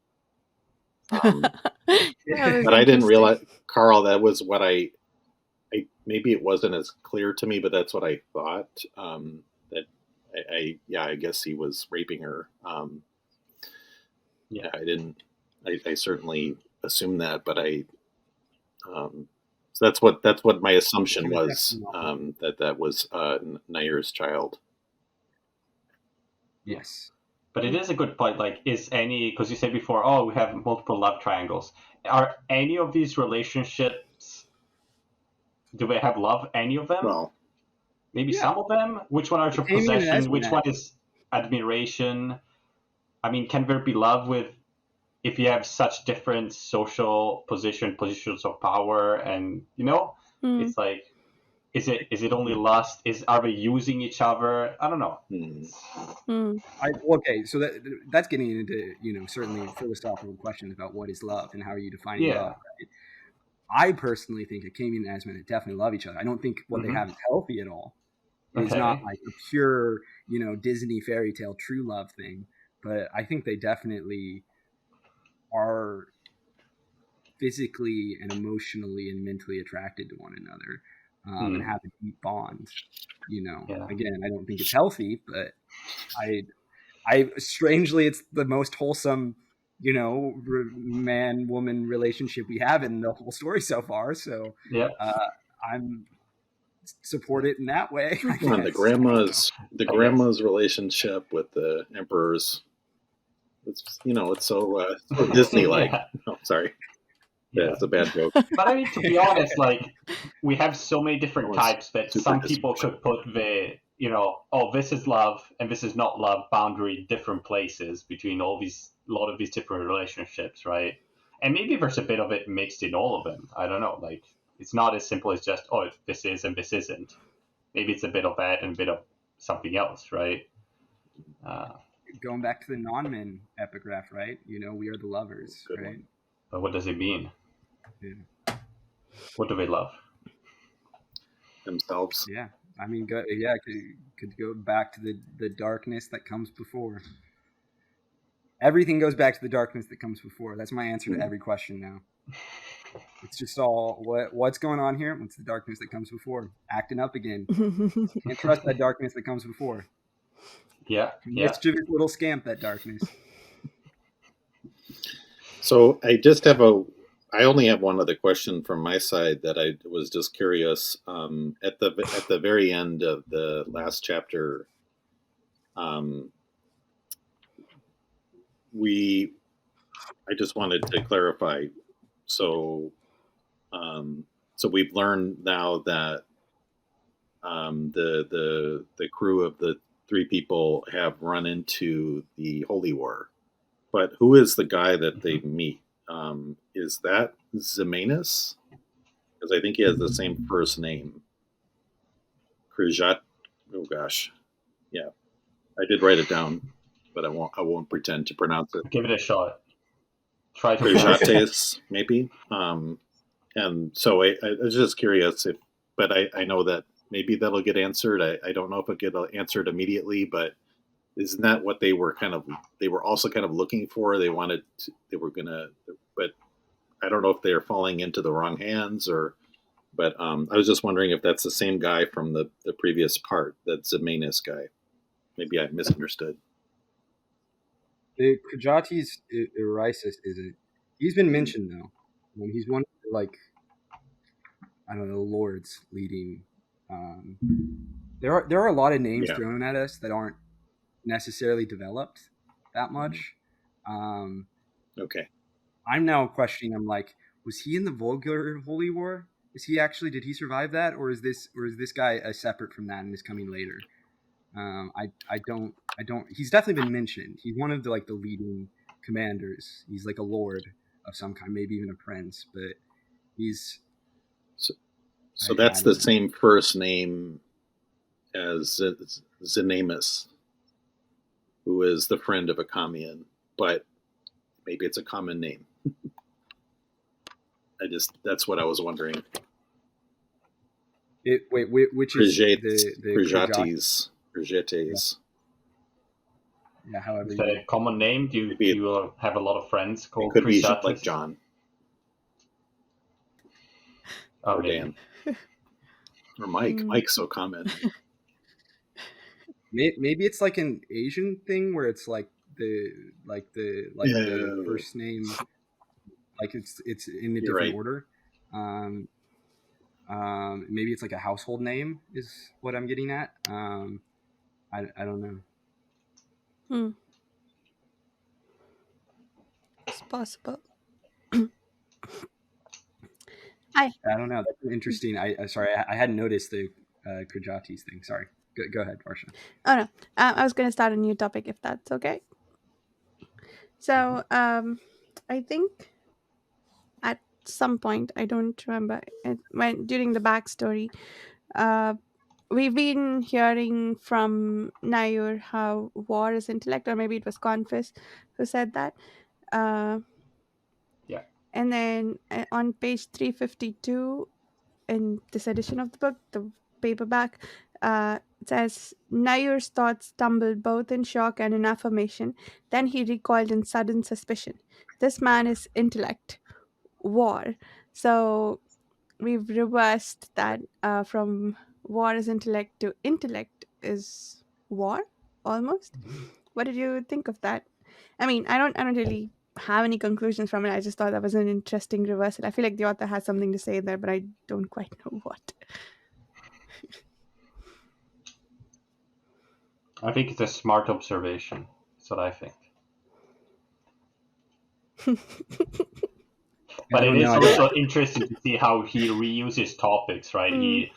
But I didn't realize, Carl, that was what I maybe it wasn't as clear to me, but that's what I thought. That I guess he was raping her. Yeah, I didn't. I certainly assumed that, but so that's what my assumption was. That was Nair's child. Yes. But it is a good point. Like, because you said before, oh, we have multiple love triangles. Are any of these relationships, do they have love, any of them? Well, maybe some of them? Which one are your possession? Which one is admiration? I mean, can there be love if you have such different social positions of power, and, it's like, is it only lust? Are they using each other? I don't know. Okay, so that's getting into certainly philosophical questions about what is love and how are you defining love. Right? I personally think Akamian and Esmond definitely love each other. I don't think what they have is healthy at all. It's not like a pure Disney fairy tale true love thing, but I think they definitely are physically and emotionally and mentally attracted to one another. And have a deep bond, Again, I don't think it's healthy, but I strangely, it's the most wholesome, man-woman relationship we have in the whole story so far. So, support it in that way. I Come on, guess. the grandma's relationship with the emperors. It's it's so Disney like. Yeah. Oh, sorry, Yeah. it's a bad joke. But I mean, to be honest, like we have so many different That was types that super some people disrespectful. could put oh, this is love and this is not love boundary in different places between a lot of these different relationships, right? And maybe there's a bit of it mixed in all of them. I don't know. Like it's not as simple as just this is and this isn't. Maybe it's a bit of that and a bit of something else, right? Going back to the non-men epigraph, right? We are the lovers, Good right? one. But what does it mean? Yeah. What do they love? Themselves. Yeah. I mean, could go back to the darkness that comes before. Everything goes back to the darkness that comes before. That's my answer to every question now. It's just all what's going on here? What's the darkness that comes before? Acting up again. Can't trust that darkness that comes before. Yeah. Mischievous little scamp, that darkness. So I only have one other question from my side that I was just curious. At the very end of the last chapter, I just wanted to clarify. So we've learned now that the crew of the three people have run into the Holy War, but who is the guy that they meet? Is that Zemanus? Because I think he has the same first name. Krijat. Oh gosh, yeah, I did write it down, but I won't pretend to pronounce it. Give it a shot. Try to pronounce it. Krijates, maybe. And so I was just curious but I know that maybe that'll get answered. I don't know if it'll get answered immediately, but isn't that what they were also kind of looking for? But I don't know if they're falling into the wrong hands but I was just wondering if that's the same guy from the previous part, that Zemanus guy. Maybe I misunderstood. The Krajates Erisis he's been mentioned though. He's one of the, I don't know, lords leading. There are a lot of names thrown at us that aren't necessarily developed that much. Okay. I'm now questioning. I'm like, was he in the Vulgar Holy War? Did he survive that, or is this guy separate from that and is coming later? I don't. He's definitely been mentioned. He's one of the leading commanders. He's like a lord of some kind, maybe even a prince. But he's so that's the same first name as Zenamus, who is the friend of Akamian, but maybe it's a common name. That's what I was wondering. Which is the Krijates. Krijates. Yeah, however. Is that a common name? Do you have a lot of friends called It could be Krijates? like John. Or Dan. Or Mike. Mike's so common. Maybe it's like an Asian thing where it's the first name, it's in a different order. Maybe it's like a household name is what I'm getting at. I don't know. It's possible. I don't know. That's interesting. I hadn't noticed the Krajates thing. Sorry. Go ahead, Varsha. Oh no, I was going to start a new topic if that's okay. So I think at some point, I don't remember, during the backstory, we've been hearing from Nayur how war is intellect, or maybe it was Confis who said that. Yeah. And then on page 352 in this edition of the book, the paperback, it says, Nayur's thoughts stumbled both in shock and in affirmation. Then he recoiled in sudden suspicion. This man is intellect. War. So we've reversed that from war is intellect to intellect is war, almost. What did you think of that? I mean, I don't really have any conclusions from it. I just thought that was an interesting reversal. I feel like the author has something to say there, but I don't quite know what. I think it's a smart observation. That's what I think. But I it don't know. is I think also interesting to see how he reuses topics, right? Mm, He,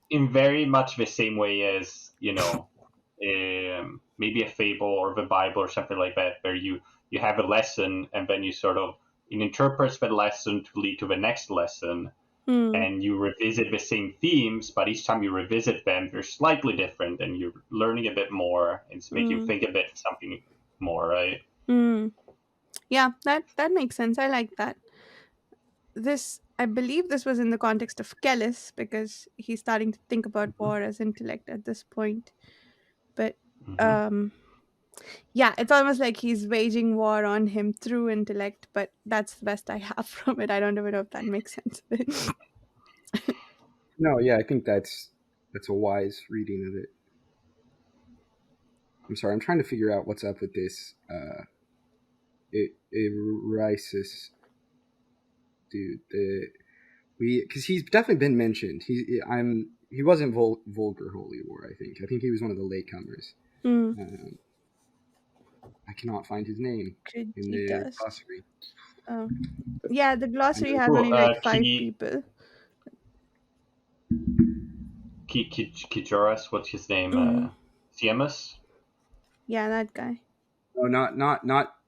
in very much the same way as, maybe a fable or the Bible or something like that, where you have a lesson and then you sort of it interprets the lesson to lead to the next lesson, mm, and you revisit the same themes, but each time you revisit them, they're slightly different, and you're learning a bit more, and it's making you mm, think a bit something more, right? mm. Yeah, that makes sense. I like that. I believe this was in the context of Kellis because he's starting to think about Mm-hmm. war as intellect at this point. But Mm-hmm. um yeah, it's almost like he's waging war on him through intellect, but that's the best I have from it. I don't even know if that makes sense. no. Yeah, I think that's a wise reading of it. I'm sorry. I'm trying to figure out what's up with this. Risis dude. Because he's definitely been mentioned. He wasn't vulgar holy war. I think he was one of the latecomers. Mm, Um, I cannot find his name in he the does. glossary. Oh. Yeah, the I glossary know. has Cool. only like five people. Kijoras, what's his name? Mm, Siemus? yeah, that guy. No,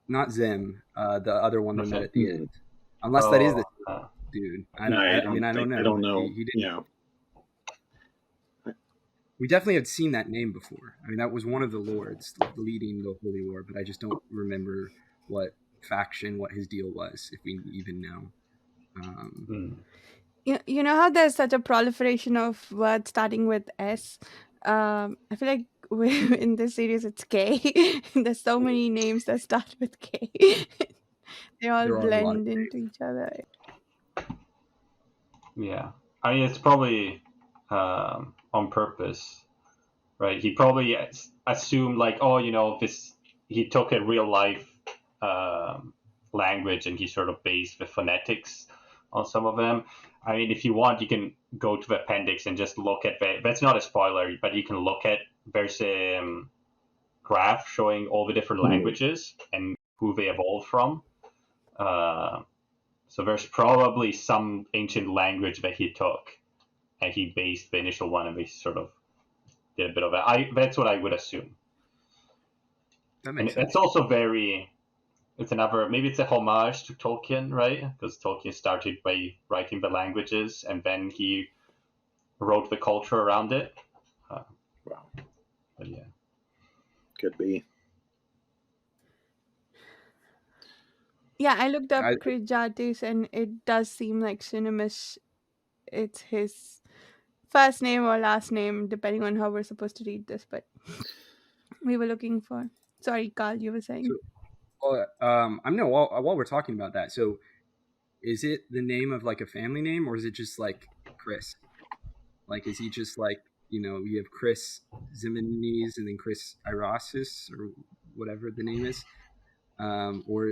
not Zim. The other one we met at the Hmm. end. Unless that is Oh, the dude. No, I mean, I don't I know. don't know. He didn't. Yeah. We definitely had seen that name before. I mean, that was one of the lords leading the holy war, but I just don't remember what faction, what his deal was, if we even know. hmm. You know how there's such a proliferation of words starting with S? I feel like in this series it's K. There's so many names that start with K. They all There are a lot of blend into each other. Yeah. I mean, it's probably on purpose, right? He probably assumed, like, oh, this. He took a real life um, language and he sort of based the phonetics on some of them. I mean, if you want, you can go to the appendix and just look at the. That's not a spoiler, but you can look at. There's a graph showing all the different languages and who they evolved from. Uh, so there's probably some ancient language that he took and he based the initial one and they sort of did a bit of that. That's what I would assume. that And makes it's sense. also it's another, maybe it's a homage to Tolkien, right? Because Tolkien started by writing the languages and then he wrote the culture around it. Wow. But yeah. Could be. Yeah, I looked up I, Krijatis and it does seem like Cinemus. It's his first name or last name, depending on how we're supposed to read this, but we were looking for. Sorry, Carl, you were saying. so, I'm no. While we're talking about that, so is it the name of like a family name, or is it just like Chris? Like, is he just like you have Chris Ximenes and then Chris Irasis or whatever the name is, or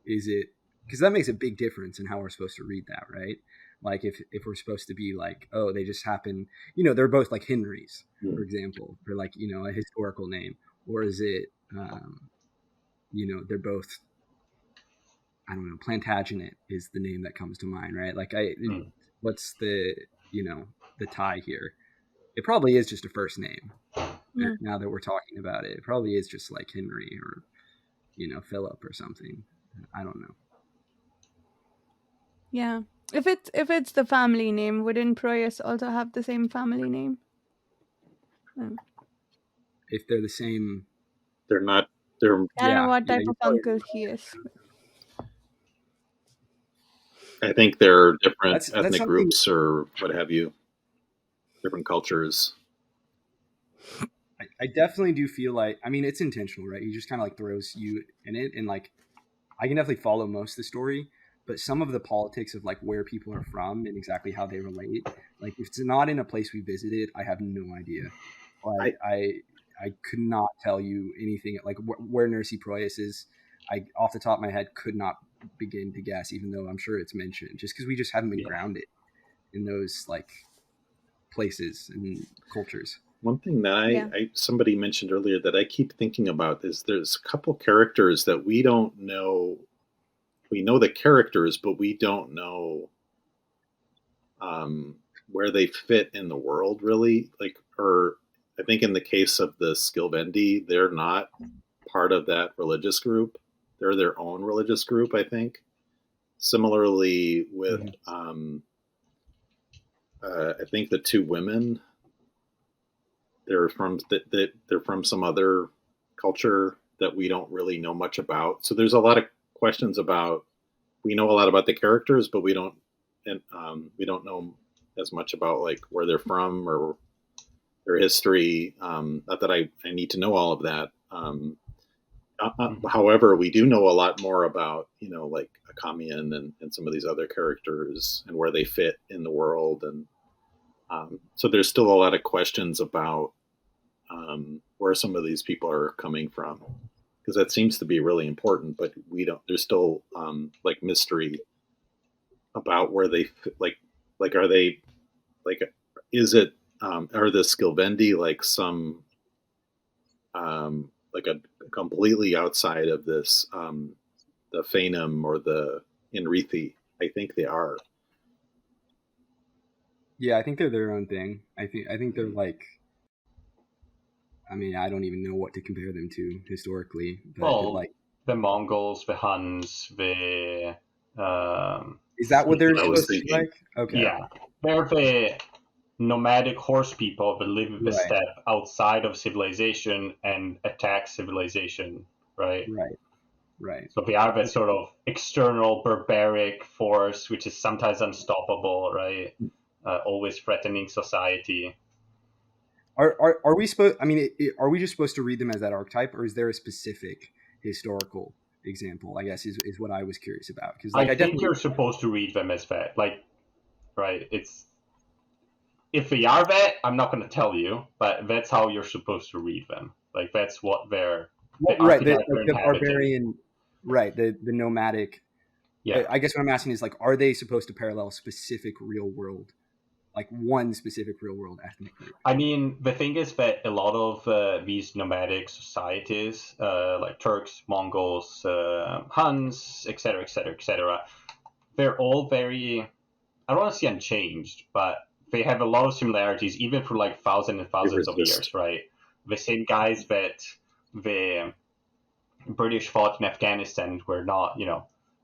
is it because that makes a big difference in how we're supposed to read that, right? Like if we're supposed to be like, oh, they just happen, they're both like Henrys, for example, or like a historical name, or is it, they're both, I don't know, Plantagenet is the name that comes to mind, right? Like Mm. what's the the tie here? It probably is just a first name. Yeah. Now that we're talking about it, it probably is just like Henry or Philip or something. I don't know. Yeah. If it's the family name, wouldn't Proyas also have the same family name? If they're the same, They're not. They're. I don't know yeah, what yeah, type you're of probably uncle he is. I think they're different that's ethnic something. groups or what have you. Different cultures. I definitely do feel like, I mean, it's intentional, right? He just kind of like throws you in it, and like I can definitely follow most of the story, but some of the politics of like where people are from and exactly how they relate, like if it's not in a place we visited, I have no idea. Like I I could not tell you anything like where Nursey Proyas is. I off the top of my head could not begin to guess, even though I'm sure it's mentioned, just because we just haven't been Yeah. grounded in those like places and cultures. One thing that Yeah. somebody mentioned earlier that I keep thinking about is there's a couple characters that we don't know. We know the characters, but we don't know where they fit in the world, really. Like, or I think in the case of the Skilvendi, they're not part of that religious group. They're their own religious group, I think. Similarly, with I think the two women, they're from some other culture that we don't really know much about. So there's a lot of questions about. We know a lot about the characters, but we don't know as much about like where they're from or their history. Not that I need to know all of that. However, we do know a lot more about like Akamian and some of these other characters and where they fit in the world, and so there's still a lot of questions about where some of these people are coming from, because that seems to be really important. But we don't. There's still like mystery about where they like are they like is it are the Skilvendi like some like a completely outside of this the Phanem or the Inrithi? I think they are. Yeah, I think they're their own thing. I think they're like. I mean, I don't even know what to compare them to historically. But Well, like the Mongols, the Huns, the is that what they're I was supposed to be thinking. like? Okay. yeah, they're the nomadic horse people that live the Right. steppe outside of civilization and attack civilization, right? Right. So they are that sort of external barbaric force, which is sometimes unstoppable, right? Always threatening society. Are we supposed? I mean, are we just supposed to read them as that archetype, or is there a specific historical example? I guess is what I was curious about, because like I think definitely you're supposed to read them as that, like, right? It's if they are that, I'm not going to tell you, but that's how you're supposed to read them. Like that's what they're the right archetype they're the inhabiting. barbarian, right? The nomadic. Yeah. I guess what I'm asking is like, are they supposed to parallel specific real world, like one specific real world ethnic group? I mean, the thing is that a lot of these nomadic societies, like Turks, Mongols, Huns, etc., etc., etc., they're all very, I don't want to say unchanged, but they have a lot of similarities, even for like thousands and thousands of years, right? The same guys that the British fought in Afghanistan were not,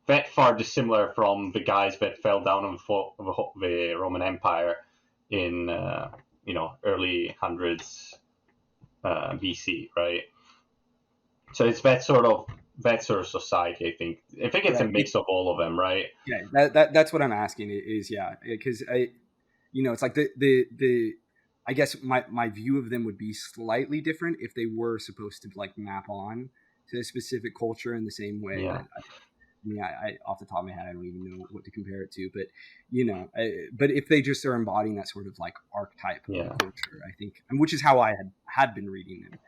that far dissimilar from the guys that fell down and fought the Roman Empire in early hundreds BC, right? So it's that sort of society. I think it's a mix of all of them, right? Yeah, that's what I'm asking. Is yeah, because it's like the I guess my view of them would be slightly different if they were supposed to like map on to a specific culture in the same way Yeah. that. I off the top of my head, I don't even know what to compare it to, but but if they just are embodying that sort of like archetype of culture, I think, which is how I had been reading them.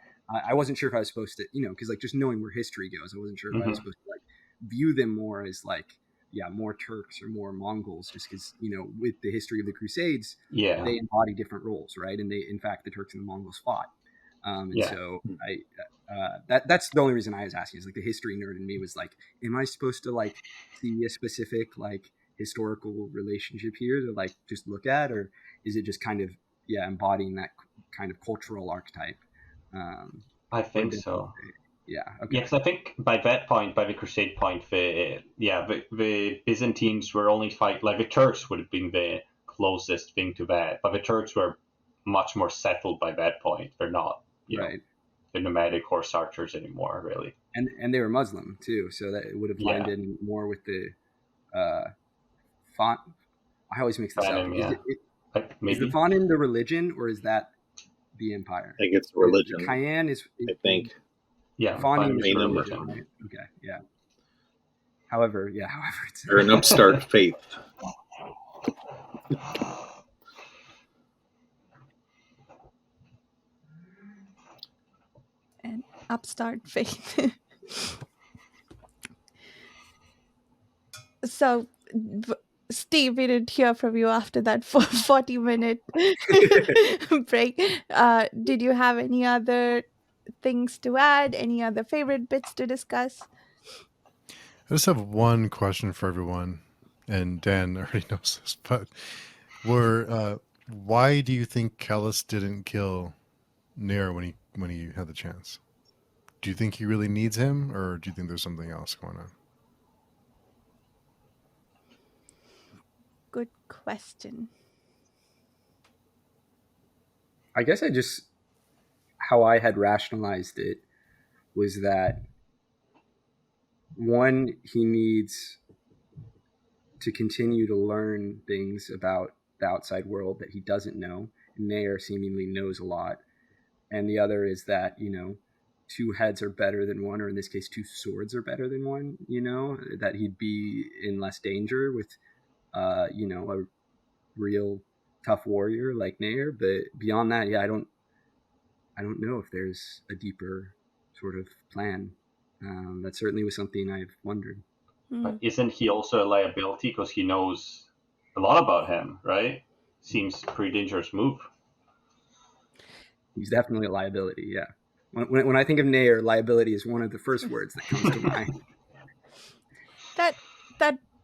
I wasn't sure if I was supposed to, because like just knowing where history goes, I wasn't sure if I was supposed to like view them more as like, more Turks or more Mongols, just because with the history of the Crusades, they embody different roles, right? And in fact, the Turks and the Mongols fought. So that's the only reason I was asking, is like the history nerd in me was like, am I supposed to like see a specific like historical relationship here to like just look at, or is it just kind of embodying that kind of cultural archetype? I think so. Yeah. Okay. Yes, I think by that point, by the Crusade point, the Byzantines were only like the Turks would have been the closest thing to that, but the Turks were much more settled by that point. They're not, right. The nomadic horse archers anymore, really. And they were Muslim too, so that it would have lined in more with the font. I always mix this up. Is the Phanim the religion, or is that the empire? I think it's religion. The Cayenne is I think. Yeah, Phanim is religion. Right? Okay, yeah. However, it's they're an upstart faith. An upstart faith. So, Steve, we didn't hear from you after that 40-minute break. Did you have any other things to add? Any other favorite bits to discuss? I just have one question for everyone, and Dan already knows this, but why do you think Callus didn't kill Nair when he had the chance? Do you think he really needs him, or do you think there's something else going on? Good question. I guess how I had rationalized it was that, one, he needs to continue to learn things about the outside world that he doesn't know. And Nair seemingly knows a lot. And the other is that, two heads are better than one, or in this case, two swords are better than one, that he'd be in less danger with, a real tough warrior like Nair. But beyond that, yeah, I don't know if there's a deeper sort of plan. That certainly was something I've wondered. But isn't he also a liability because he knows a lot about him, right? Seems pretty dangerous move. He's definitely a liability, yeah. When I think of Nair, liability is one of the first words that comes to mind. That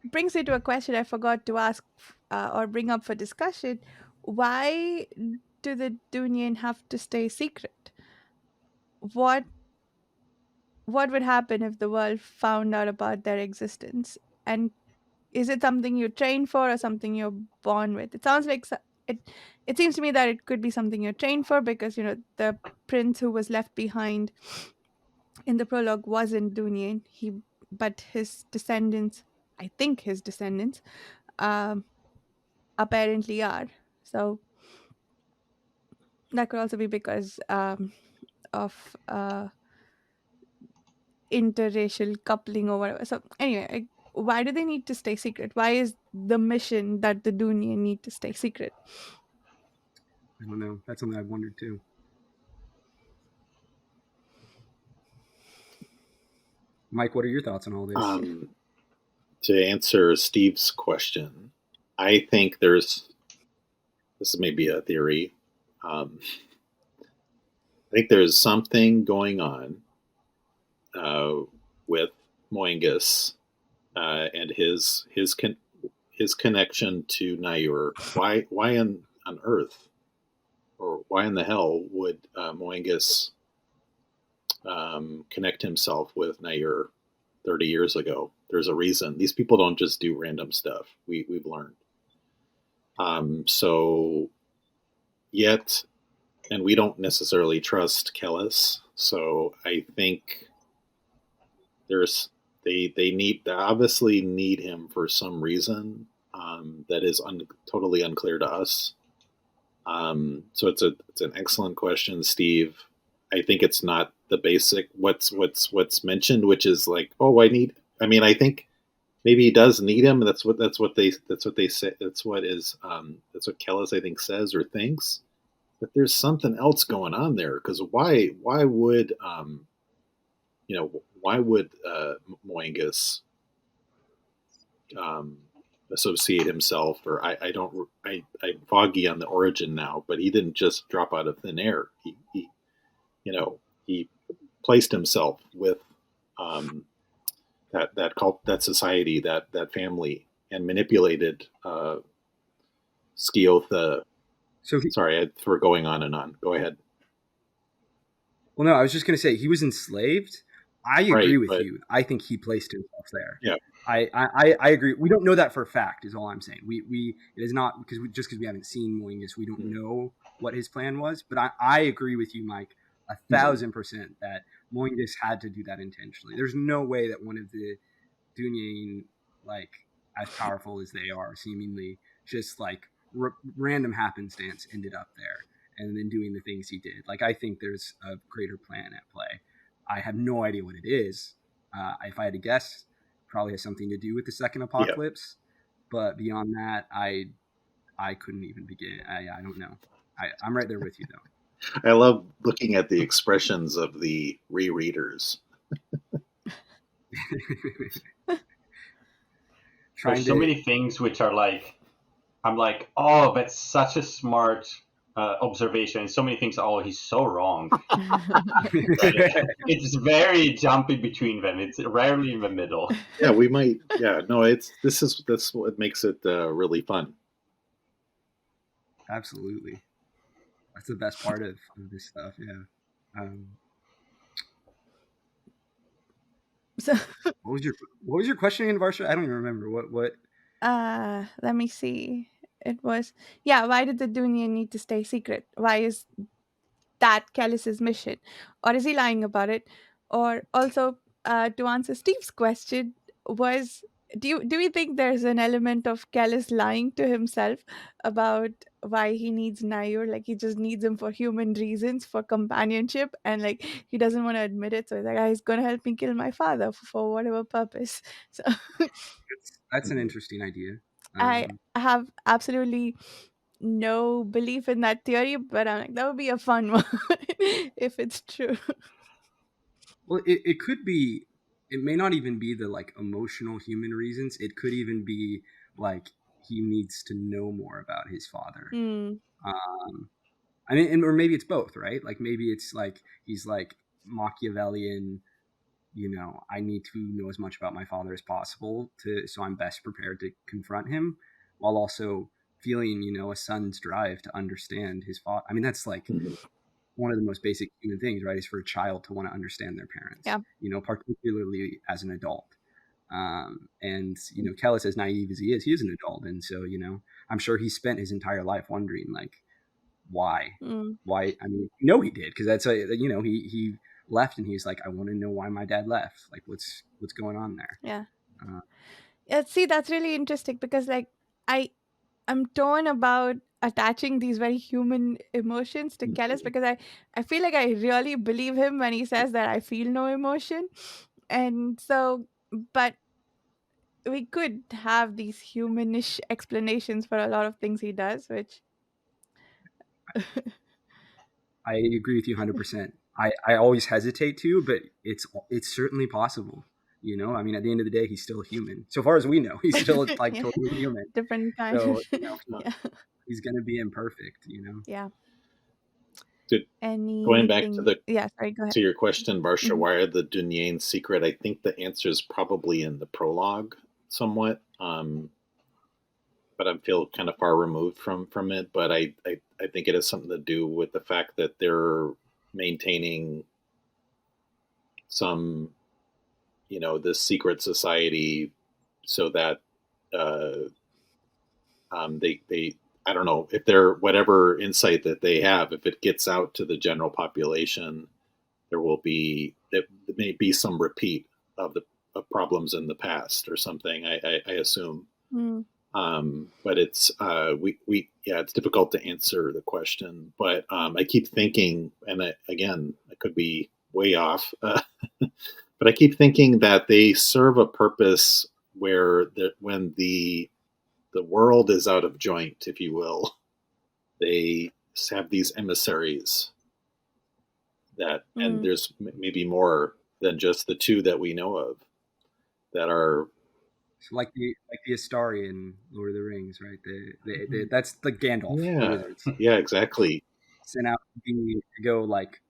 brings me to a question I forgot to ask or bring up for discussion. Why do the Dunyan have to stay secret? What would happen if the world found out about their existence? And is it something you train for or something you're born with? It sounds like it seems to me that it could be something you're trained for, because the prince who was left behind in the prologue wasn't Dunyan. But his descendants, I think his descendants, um, apparently are. So that could also be because of interracial coupling or whatever. So anyway, why do they need to stay secret? Why is the mission that the Dunyan need to stay secret? I don't know. That's something I've wondered too. Mike, what are your thoughts on all this? To answer Steve's question, I think this is maybe a theory. I think there's something going on with Moingus and his connection to Nair. Why on earth, or why in the hell would Moingus connect himself with Nair 30 years ago? There's a reason. These people don't just do random stuff. We've learned. And we don't necessarily trust Kellis. So I think they obviously need him for some reason that is totally unclear to us. So it's an excellent question, Steve. I think it's not the basic what's mentioned, which is like, I think maybe he does need him. That's what they say. That's what Kellis, I think, says or thinks. But there's something else going on there, because why would Moingus associate himself, or I'm foggy on the origin now, but he didn't just drop out of thin air. He placed himself with that cult, that society, that family, and manipulated Sciotha. Sorry for going on and on. Go ahead. Well, no, I was just going to say he was enslaved. I agree with you. I think he placed himself there. Yeah, I agree. We don't know that for a fact, is all I'm saying. It is not because we haven't seen Moingus, we don't know what his plan was. But I agree with you, Mike, 1,000% that Moingus had to do that intentionally. There's no way that one of the Dunyan, like as powerful as they are, seemingly just like random happenstance ended up there and then doing the things he did. Like, I think there's a greater plan at play. I have no idea what it is. If I had to guess, probably has something to do with the second apocalypse. Yeah. But beyond that, I couldn't even begin. I don't know. I'm right there with you, though. I love looking at the expressions of the rereaders. trying there's so to. many things which are like, I'm like, oh, that's such a smart observation. So many things, oh, he's so wrong. It's very jumpy between them. It's rarely in the middle. Yeah, we might. Yeah, no, that's what makes it really fun. Absolutely, that's the best part of this stuff. Yeah. So, What was your question in Varsha? I don't even remember. What? let me see. It was, yeah, why did the Dunya need to stay secret? Why is that Kellis's mission? Or is he lying about it? Or also, to answer Steve's question, was do we think there's an element of Kellis lying to himself about why he needs Nayur? Like he just needs him for human reasons, for companionship, and like he doesn't want to admit it. So he's like, "Ah, he's gonna help me kill my father for whatever purpose." So That's an interesting idea. I have absolutely no belief in that theory, but I'm like, that would be a fun one if it's true. Well, it could be. It may not even be the like emotional human reasons. It could even be like he needs to know more about his father. Mm, Um, I mean, or maybe it's both, right? Like maybe it's like he's like Machiavellian. I need to know as much about my father as possible so I'm best prepared to confront him, while also feeling a son's drive to understand his father. I mean, that's like Mhm. one of the most basic human things, right? Is for a child to want to understand their parents, yeah. particularly as an adult. And Kellis, as naive as he is an adult, and so I'm sure he spent his entire life wondering like why, Mm, why. I mean, he did, because that's he left and he's like, I want to know why my dad left. Like, what's going on there? yeah. Uh, Yeah. See, that's really interesting because like I I'm torn about attaching these very human emotions to Kellis because I feel like I really believe him when he says that I feel no emotion. And so but we could have these humanish explanations for a lot of things he does, which I agree with you 100%. I always hesitate to, but it's certainly possible. I mean, at the end of the day, he's still human. So far as we know, he's still like yeah, totally human. different kind. So Yeah. he's gonna be imperfect. Yeah. Did, going back to Anything? the Yeah, sorry, go ahead. to your question, Barsha, Mhm. why are the Dunyain secret? I think the answer is probably in the prologue, somewhat. But I feel kind of far removed from it. But I think it has something to do with the fact that they're maintaining some, this secret society, so that uh, they I don't know if they're whatever insight that they have, if it gets out to the general population, there may be some repeat of the of problems in the past or something. I assume. Mm. But it's we yeah, it's difficult to answer the question. But I keep thinking, and again, I could be way off, but I keep thinking that they serve a purpose where when the world is out of joint, if you will, they have these emissaries and Mm. there's maybe more than just the two that we know of that are. So like the Astari in Lord of the Rings, right? That's the Gandalf, the Yeah, wizards yeah, exactly. sent out to go like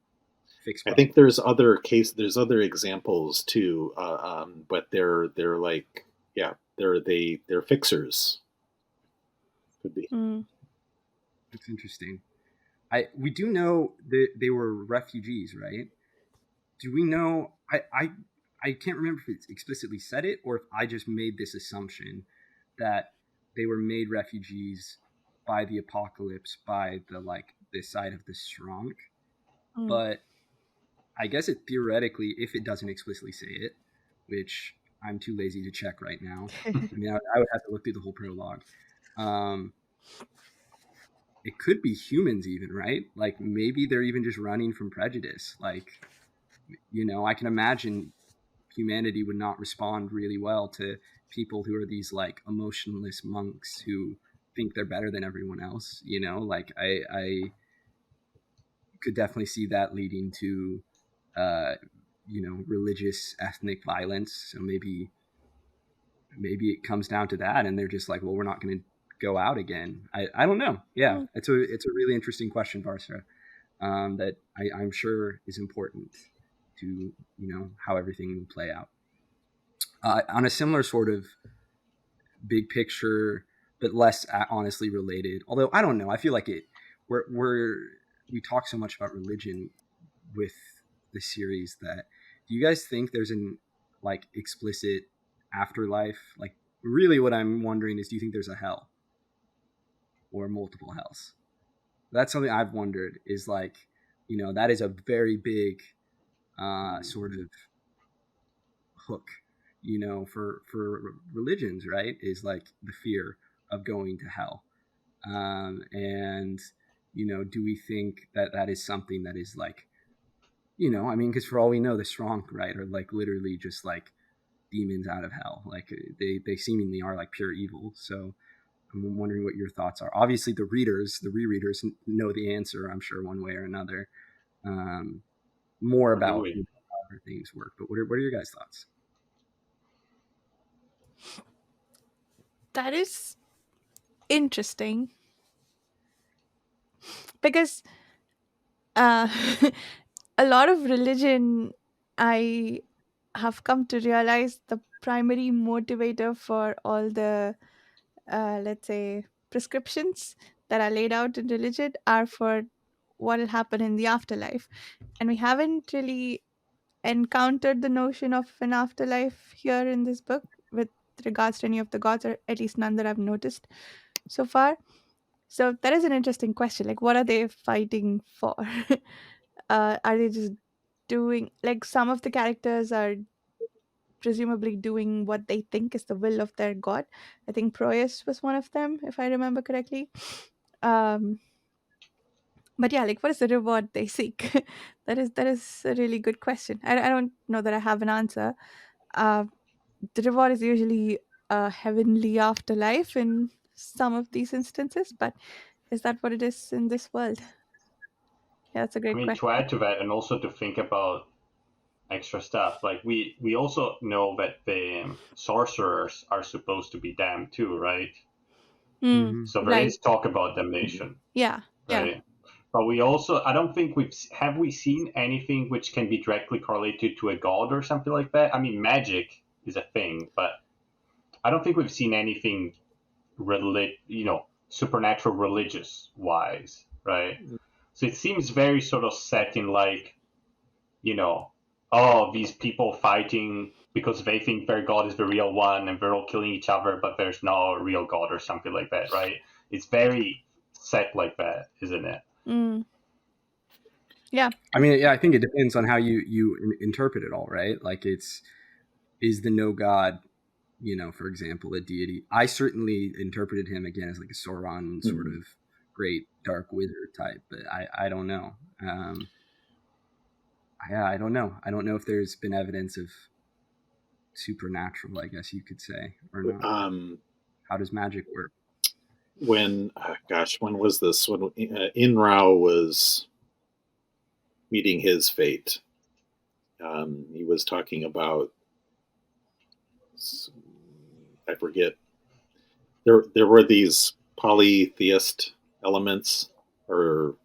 fix I think problems. there's other examples too, but they're like, yeah, they're fixers. Could be. Mm. It's interesting. We do know that they were refugees, right? Do we know? I can't remember if it explicitly said it or if I just made this assumption that they were made refugees by the apocalypse, by the side of the strong. Mm. But I guess it theoretically, if it doesn't explicitly say it, which I'm too lazy to check right now. I mean, I would have to look through the whole prologue. Um, it could be humans, even, right? Like maybe they're even just running from prejudice. Like, I can imagine humanity would not respond really well to people who are these like emotionless monks who think they're better than everyone else. Like I could definitely see that leading to religious ethnic violence. So maybe maybe it comes down to that, and they're just like, well, we're not going to go out again. I don't know. Yeah, Mm. it's a really interesting question, Barca, that I'm sure is important to how everything will play out. On a similar sort of big picture, but less honestly related. Although I don't know, I feel like we talk so much about religion with the series that do you guys think there's an like explicit afterlife? Like really what I'm wondering is do you think there's a hell or multiple hells? That's something I've wondered is like, that is a very big sort of hook, for religions, right? Is like the fear of going to hell. And, do we think that that is something that is like, I mean, because for all we know, the strong, right, are like literally just like demons out of hell. Like they seemingly are like pure evil. So I'm wondering what your thoughts are. Obviously, the rereaders know the answer, I'm sure, one way or another. Um, more Or do about we? how things work. But what are your guys' thoughts? That is interesting because uh, a lot of religion, I have come to realize the primary motivator for all the, let's say, prescriptions that are laid out in religion are for what will happen in the afterlife. And we haven't really encountered the notion of an afterlife here in this book with regards to any of the gods, or at least none that I've noticed so far. So that is an interesting question. Like, what are they fighting for? Are they just doing, like, some of the characters are presumably doing what they think is the will of their god. I think Proyas was one of them, if I remember correctly. Um, but yeah, like, what is the reward they seek? That is a really good question. I don't know that I have an answer. Uh, the reward is usually a heavenly afterlife in some of these instances, but is that what it is in this world? Yeah, that's a I great mean, question. to add to that, and also to think about extra stuff, like we also know that the sorcerers are supposed to be damned too, right? Mm, Mm-hmm. So there right. is talk about damnation, Yeah. Yeah. right? But we also, I don't think we seen anything which can be directly correlated to a god or something like that. I mean, magic is a thing, but I don't think we've seen anything supernatural religious wise, right? So it seems very sort of set in like, you know, oh, these people fighting because they think their god is the real one and they're all killing each other, but there's no real god or something like that, right? It's very set like that, isn't it? Mm, yeah. I mean, yeah, I think it depends on how you interpret it all, right? Like is the no god, for example, a deity. I certainly interpreted him again as like a Sauron sort Mhm. of great dark wizard type, but I don't know. Yeah, I don't know. I don't know if there's been evidence of supernatural, I guess you could say, or not. Um, How does magic work? when was this? When Inrao was meeting his fate, he was talking about, I forget. There were these polytheist elements, or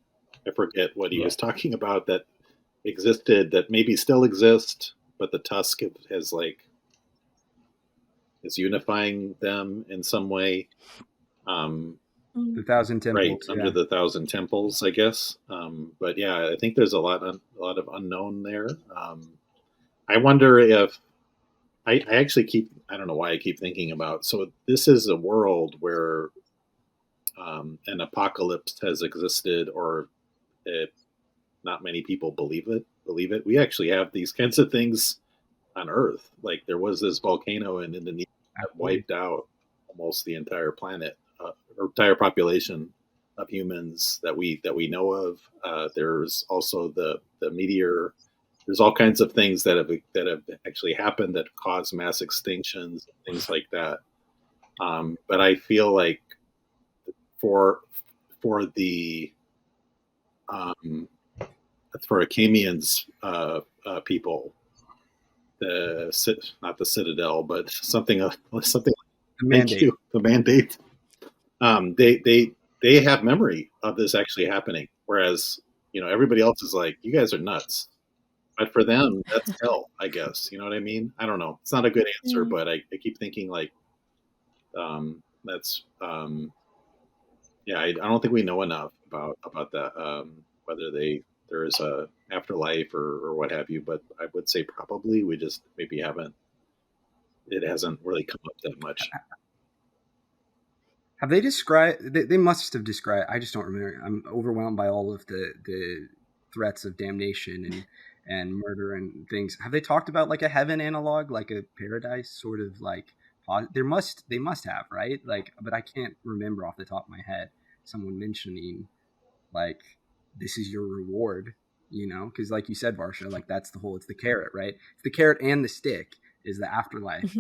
I forget what he Yeah. was talking about, that existed, that maybe still exist, but the Tusk has like is unifying them in some way. The Mm, Thousand Right, Temples, under yeah. the Thousand Temples, I guess. But yeah, I think there's a lot of unknown there. I wonder if I actually keep, I don't know why I keep thinking about, so this is a world where an apocalypse has existed, or it, not many people believe it. We actually have these kinds of things on Earth. Like there was this volcano in Indonesia that Absolutely. wiped out almost the entire planet, or entire population of humans that we know of. There's also the meteor. There's all kinds of things that have actually happened that cause mass extinctions, things like that. But I feel like for for the um, for Acamian's people, not the Citadel, but something The Thank mandate. you. The mandate. They have memory of this actually happening, whereas everybody else is like, you guys are nuts. But for them, that's hell, I guess. You know what I mean? I don't know. It's not a good answer, Mm. but I keep thinking like, that's yeah. I don't think we know enough about that. Whether there is a afterlife or what have you, but I would say probably we just maybe haven't. It hasn't really come up that much. Have they described? They must have described. I just don't remember. I'm overwhelmed by all of the threats of damnation and murder and things. Have they talked about like a heaven analog, like a paradise sort of like? They must have, right? Like, but I can't remember off the top of my head someone mentioning like this is your reward, because like you said, Varsha, like that's the whole. It's the carrot, right? It's the carrot and the stick is the afterlife,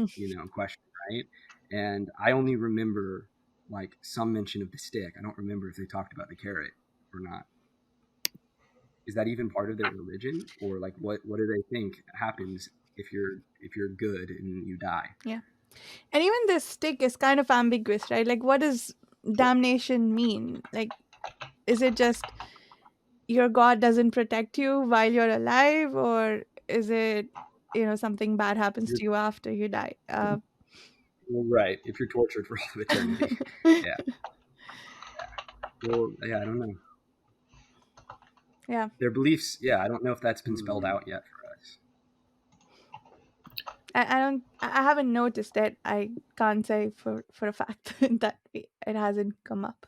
question, right? And I only remember like some mention of the stick. I don't remember if they talked about the carrot or not. Is that even part of their religion, or like what do they think happens if you're good and you die? Yeah. And even this stick is kind of ambiguous, right? Like, what does damnation mean? Like, is it just your God doesn't protect you while you're alive, or is it, something bad happens You're, to you after you die? right. If you're tortured for all of eternity, yeah. Well, yeah, I don't know. Yeah. Their beliefs, yeah, I don't know if that's been spelled out yet for us. I haven't noticed it. I can't say for a fact that it hasn't come up.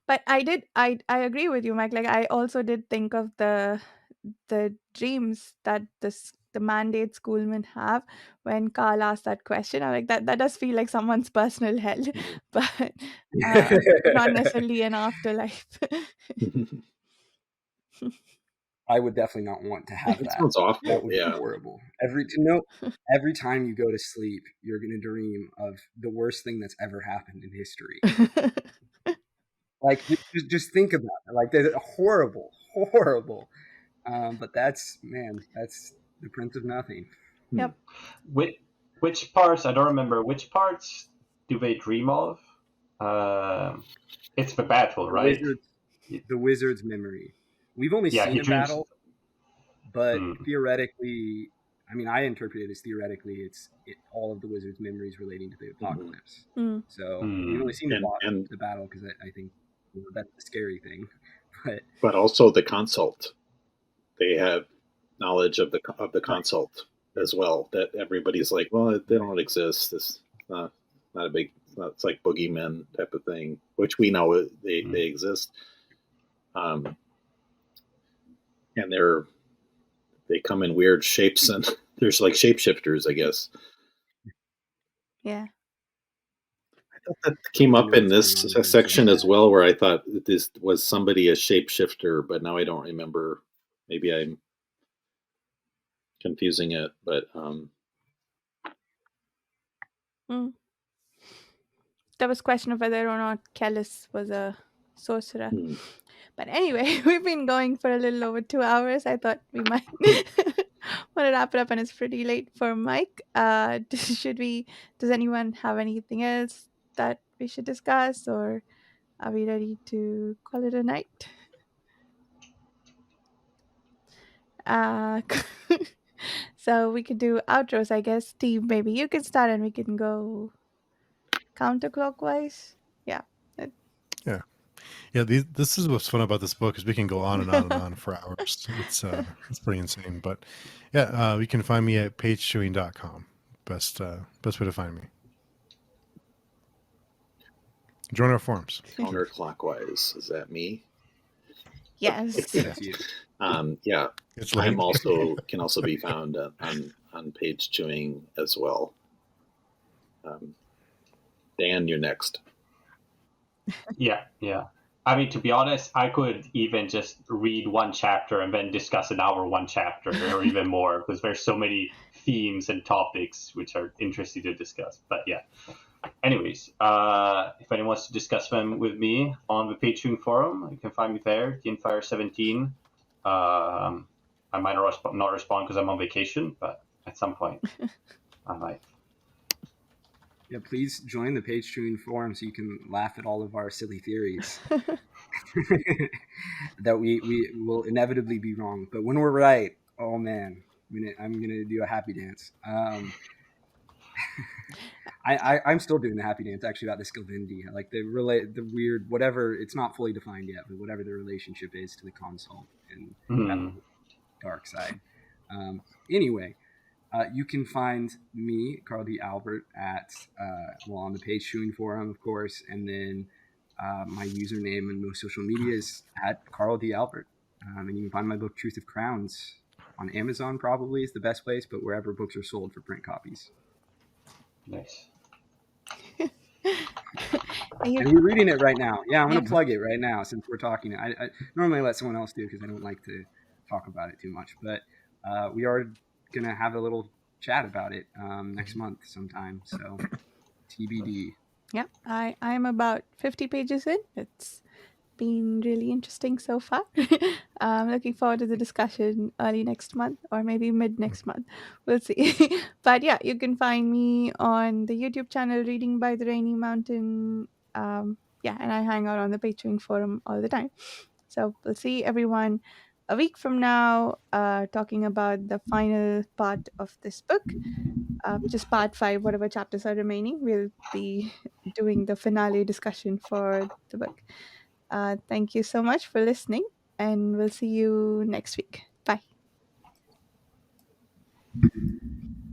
But I agree with you, Mike. Like, I also did think of the dreams that the mandate schoolmen have when Carl asked that question. I'm like, that does feel like someone's personal hell, but not necessarily an afterlife. I would definitely not want to have It that. sounds awful. That would be Yeah. horrible. Every time you go to sleep, you're going to dream of the worst thing that's ever happened in history. Like, just think about it. Like, they're horrible, horrible. But that's the Prince of Nothing. Yep. Which parts? I don't remember. Which parts do they dream of? It's the battle, right? The wizard's memory. We've only Yeah, seen he a dreams. battle, but theoretically, I mean, I interpret it as theoretically, it's all of the wizard's memories relating to the apocalypse. Mm. So we've only seen And the battle because I think that's the scary thing. but also the consult. They have knowledge of the consult as well. That everybody's like, well, they don't exist. This not a big. It's like boogeymen type of thing, which we know they exist. And they come in weird shapes, and there's like shapeshifters, I guess. Yeah. I thought that came up in this section as well, where I thought this was somebody a shapeshifter, but now I don't remember. Maybe I'm confusing it, but There was question of whether or not Kellis was a sorcerer. But anyway, we've been going for a little over 2 hours. I thought we might want to wrap it up, and it's pretty late for Mike. Does anyone have anything else that we should discuss, or are we ready to call it a night? So we could do outros, I guess. Steve, maybe you can start and we can go counterclockwise. Yeah. Yeah, this is what's fun about this book is we can go on and on and on for hours. It's pretty insane. But yeah, you can find me at PageChewing.com. Best way to find me. Join our forums. Counterclockwise. Is that me? Yes. Yeah. It's late. Can also be found on PageChewing as well. Dan, you're next. Yeah. I mean, to be honest, I could even just read one chapter and then discuss an hour one chapter or even more, because there's so many themes and topics which are interesting to discuss. But yeah. Anyways, if anyone wants to discuss them with me on the PageChewing forum, you can find me there, DNFire17. I might not respond because I'm on vacation, but at some point I might. Yeah, please join the PageChewing forum so you can laugh at all of our silly theories. That we will inevitably be wrong, but when we're right, oh man, I'm gonna do a happy dance. I'm still doing the happy dance actually about the Skilvindi, like the weird whatever. It's not fully defined yet, but whatever the relationship is to the console and that Hmm. little dark side. Anyway, you can find me, Carl D. Albert, at on the PageChewing forum, of course, and then my username and most social media is at Carl D. Albert. And you can find my book Truth of Crowns on Amazon. Probably is the best place, but wherever books are sold for print copies. Nice. And we're reading it right now. Yeah, I'm Yeah. going to plug it right now since we're talking. I normally let someone else do because I don't like to talk about it too much. But we are going to have a little chat about it next month sometime. So TBD. Yeah, I'm about 50 pages in. It's been really interesting so far. I'm looking forward to the discussion early next month or maybe mid next month. We'll see. But yeah, you can find me on the YouTube channel Reading by the Rainy Mountain. Yeah, and I hang out on the Patreon forum all the time. So we'll see everyone a week from now, talking about the final part of this book, just part five, whatever chapters are remaining. We'll be doing the finale discussion for the book. Thank you so much for listening, and we'll see you next week. Bye.